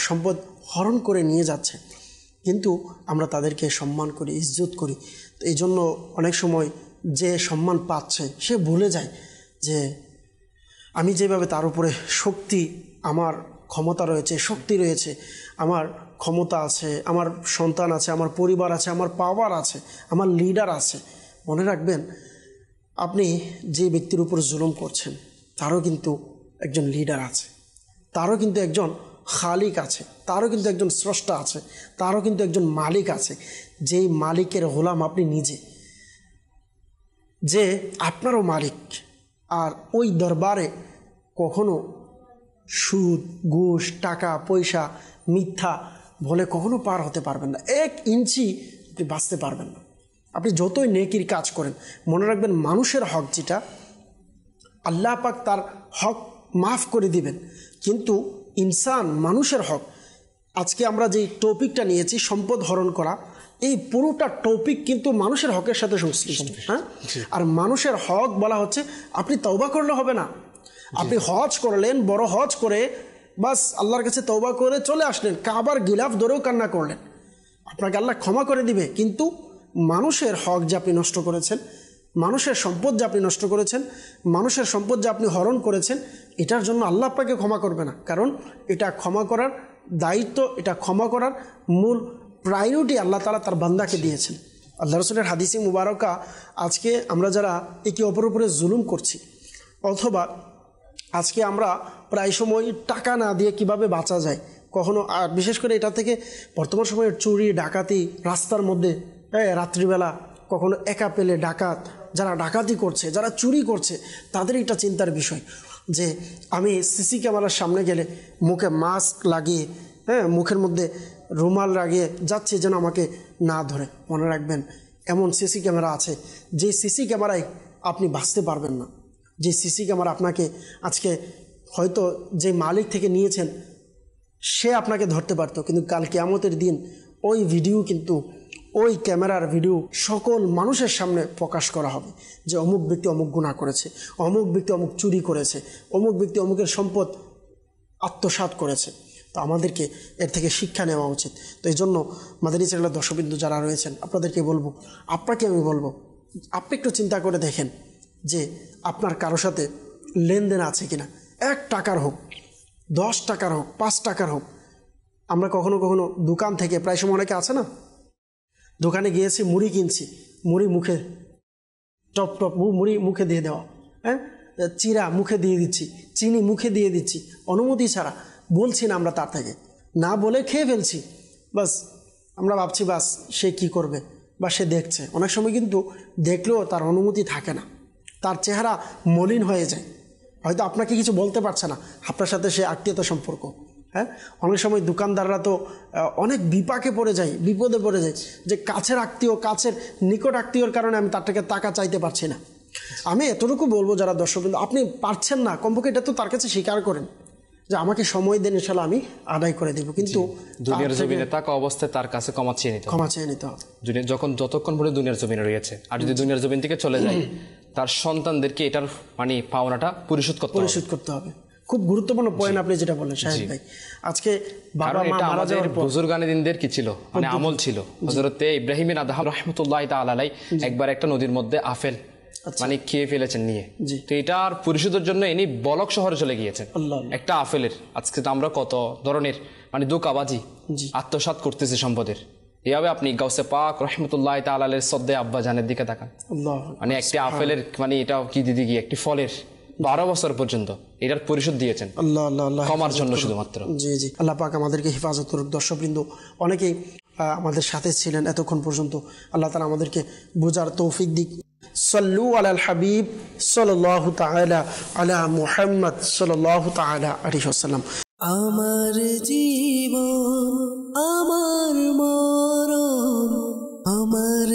সম্পদ হরণ করে নিয়ে যাচ্ছে, কিন্তু আমরা তাদেরকে সম্মান করি, ইজ্জত করি। তো এই জন্য অনেক সময় যে সম্মান পাচ্ছে সে ভুলে যায় যে আমি যেভাবে তার উপরে শক্তি, আমার ক্ষমতা রয়েছে, শক্তি রয়েছে, আমার ক্ষমতা আছে, আমার সন্তান আছে, আমার পরিবার আছে, আমার পাওয়ার আছে, আমার লিডার আছে। মনে রাখবেন আপনি যে ব্যক্তির উপর জুলুম করছেন তারও কিন্তু একজন লিডার আছে, তারও কিন্তু একজন খালিক আছে, তারও কিন্তু একজন স্রষ্টা আছে, তারও কিন্তু একজন মালিক আছে, যেই মালিকের গোলাম আপনি নিজে, যে আপনারও মালিক। আর ওই দরবারে কখনো সুদ, ঘুষ, টাকা পয়সা, মিথ্যা বলে কখনো পার হতে পারবেন না। 1 ইঞ্চি আপনি বাঁচতে পারবেন না। আপনি যতই নেকির কাজ করেন, মনে রাখবেন মানুষের হক যেটা আল্লাহ পাক তার হক মাফ করে দিবেন, কিন্তু ইনসান মানুষের হক, আজকে আমরা যে টপিকটা নিয়েছি সম্পদ হরণ করা, এই পুরোটা টপিক কিন্তু মানুষের হকের সাথে সংশ্লিষ্ট। হ্যাঁ, আর মানুষের হক বলা হচ্ছে আপনি তওবা করলে হবে না। আপনি হজ করলেন, বড় হজ করে বাস আল্লাহর কাছে তওবা করে চলে আসলেন, কাবার গিলাফ ধরেও কান্না করলেন, আপনাকে আল্লাহ ক্ষমা করে দিবে। কিন্তু মানুষের হক যে আপনি নষ্ট করেছেন, মানুষের সম্পদ যে আপনি নষ্ট করেছেন, মানুষের সম্পদ যে আপনি হরণ করেছেন, এটার জন্য আল্লাহ আপনাকে ক্ষমা করবে না। কারণ এটা ক্ষমা করার দায়িত্ব, এটা ক্ষমা করার মূল প্রায়োরিটি আল্লাহ তাআলা তার বান্দাকে দিয়েছেন। আল্লাহ রাসূলের হাদিসে মুবারকা, আজকে আমরা যারা একে অপরের উপরে জুলুম করছি, অথবা আজকে আমরা প্রায় সময় টাকা না দিয়ে কিভাবে বাঁচা যায়, কখনো আর বিশেষ করে এটা থেকে বর্তমান সময়ের চুরি ডাকাতি, রাস্তার মধ্যে রাত্রিবেলা কখনো একা পেলে ডাকাত, যারা ডাকাতি করছে, যারা চুরি করছে, তাদের এটা চিন্তার বিষয় যে আমি সিসি ক্যামেরার সামনে গেলে মুখে মাস্ক লাগিয়ে, মুখের মধ্যে রুমাল লাগিয়ে যাচ্ছে যেন আমাকে না ধরে। মনে রাখবেন এমন সিসি ক্যামেরা আছে যে সিসি ক্যামেরায় আপনি বাঁচতে পারবেন না, যে সিসি ক্যামেরা আপনাকে আজকে হয়তো যে মালিক থেকে নিয়েছেন সে আপনাকে ধরতে পারতো, কিন্তু কাল কিয়ামতের দিন ওই ভিডিও কিন্তু ওই ক্যামেরার ভিডিও সকল মানুষের সামনে প্রকাশ করা হবে যে অমুক ব্যক্তি অমুক গুনাহ করেছে, অমুক ব্যক্তি অমুক চুরি করেছে, অমুক ব্যক্তি অমুকের সম্পদ আত্মসাৎ করেছে। তো আমাদেরকে এর থেকে শিক্ষা নেওয়া উচিত। তো এই জন্য মাদানী চ্যানেলের দর্শকবৃন্দ যারা রয়েছেন, আপনাদেরকে বলবো, আপনাকে আমি বলবো, আপনি একটু চিন্তা করে দেখেন যে আপনার কারো সাথে লেনদেন আছে কিনা। 1 টাকার হোক, 10 টাকার হোক, 5 টাকার হোক। আমরা কখনো কখনো দোকান থেকে, প্রায় সময় অনেকে আছে না, দোকানে গিয়েছি, মুড়ি কিনছি, মুড়ি মুখে টপ টপ মুড়ি মুখে দিয়ে দেওয়া, চিরা মুখে দিয়ে দিচ্ছি, চিনি মুখে দিয়ে দিচ্ছি, অনুমতি ছাড়া, বলছি না আমরা তার থেকে, না বলে খেয়ে ফেলছি। বাস আমরা ভাবছি বাস সে কি করবে বা সে দেখছে। অনেক সময় কিন্তু দেখলেও তার অনুমতি থাকে না, তার চেহারা মলিন হয়ে যায়, হয়তো আপনাকে কিছু বলতে পারছে না, আপনার সাথে সে আত্মীয়তা সম্পর্ক। অনেক সময় দোকানদাররা তো অনেক বিপাকে পড়ে যায়, বিপদে পড়ে যায় যে কাছের আত্মীয়, কাছের নিকট আত্মীয়র কারণে আমি তার থেকে টাকা চাইতে পারছি না। আমি এতটুকু বলবো যারা দর্শক, আপনি পারছেন না, কমপক্ষে এটা তো তার কাছে স্বীকার করেন যে আমাকে সময় দেন, ইনশাআল্লাহ আমি আদায় করে দেব। কিন্তু দুনিয়ার জমিনে থাকা অবস্থায় তার কাছে ক্ষমা চেয়ে নিতে হবে। যতক্ষণ পর্যন্ত দুনিয়ার জমিনে রয়েছে, আর যদি দুনিয়ার জমিন থেকে চলে যায়, তার সন্তানদেরকে এটার মানে পাওনাটা পরিশোধ করতে হবে। খুব গুরুত্বপূর্ণ পয়েন্ট আপনি যেটা বললেন শাহিদ ভাই। আজকে বাবা কারণ মা এটা মারা আমাদের যাওয়ার পর বুজুর্গানেদিনদের কি ছিল, মানে আমল ছিল। হযরতে ইব্রাহিম বিন আদহাম রাহমাতুল্লাহি তাআলা আলাইহি একবার একটা নদীর মধ্যে আপেল মানে খেয়ে ফেলেছেন নিয়ে। তো এটার পরিশোধের জন্য ইনি বলক শহরে চলে গিয়েছেন আল্লাহ। একটা আপেলের। আজকে তো আমরা কত ধরনের মানে ধোঁকাবাজি আত্মসাৎ করতেছি সম্পদের। এইভাবে আপনি গাউসে পাক রাহমাতুল্লাহি তাআলা আলাইহির সদ্দে আব্বা জানের দিকে তাকান, আল্লাহ, মানে একটি আপেলের মানে এটা কি দিদি কি একটি ফলের 12 বছর পর্যন্ত এটার পরিশোধ দিয়েছেন আল্লাহ আল্লাহ আল্লাহ ক্ষমার জন্য শুধুমাত্র। জি জি, আল্লাহ পাক আমাদেরকে হেফাজত করুক। দর্শকবৃন্দ অনেকেই আমাদের সাথে ছিলেন এতক্ষণ পর্যন্ত, আল্লাহ তাআলা আমাদেরকে বোঝার তৌফিক দিক। সাল্লু আলাল হাবিব সাল্লাল্লাহু তাআলা আলা মুহাম্মদ সাল্লাল্লাহু তাআলা আলাইহি ওয়াসাল্লাম। আমার জীবন আমার মরণ আমার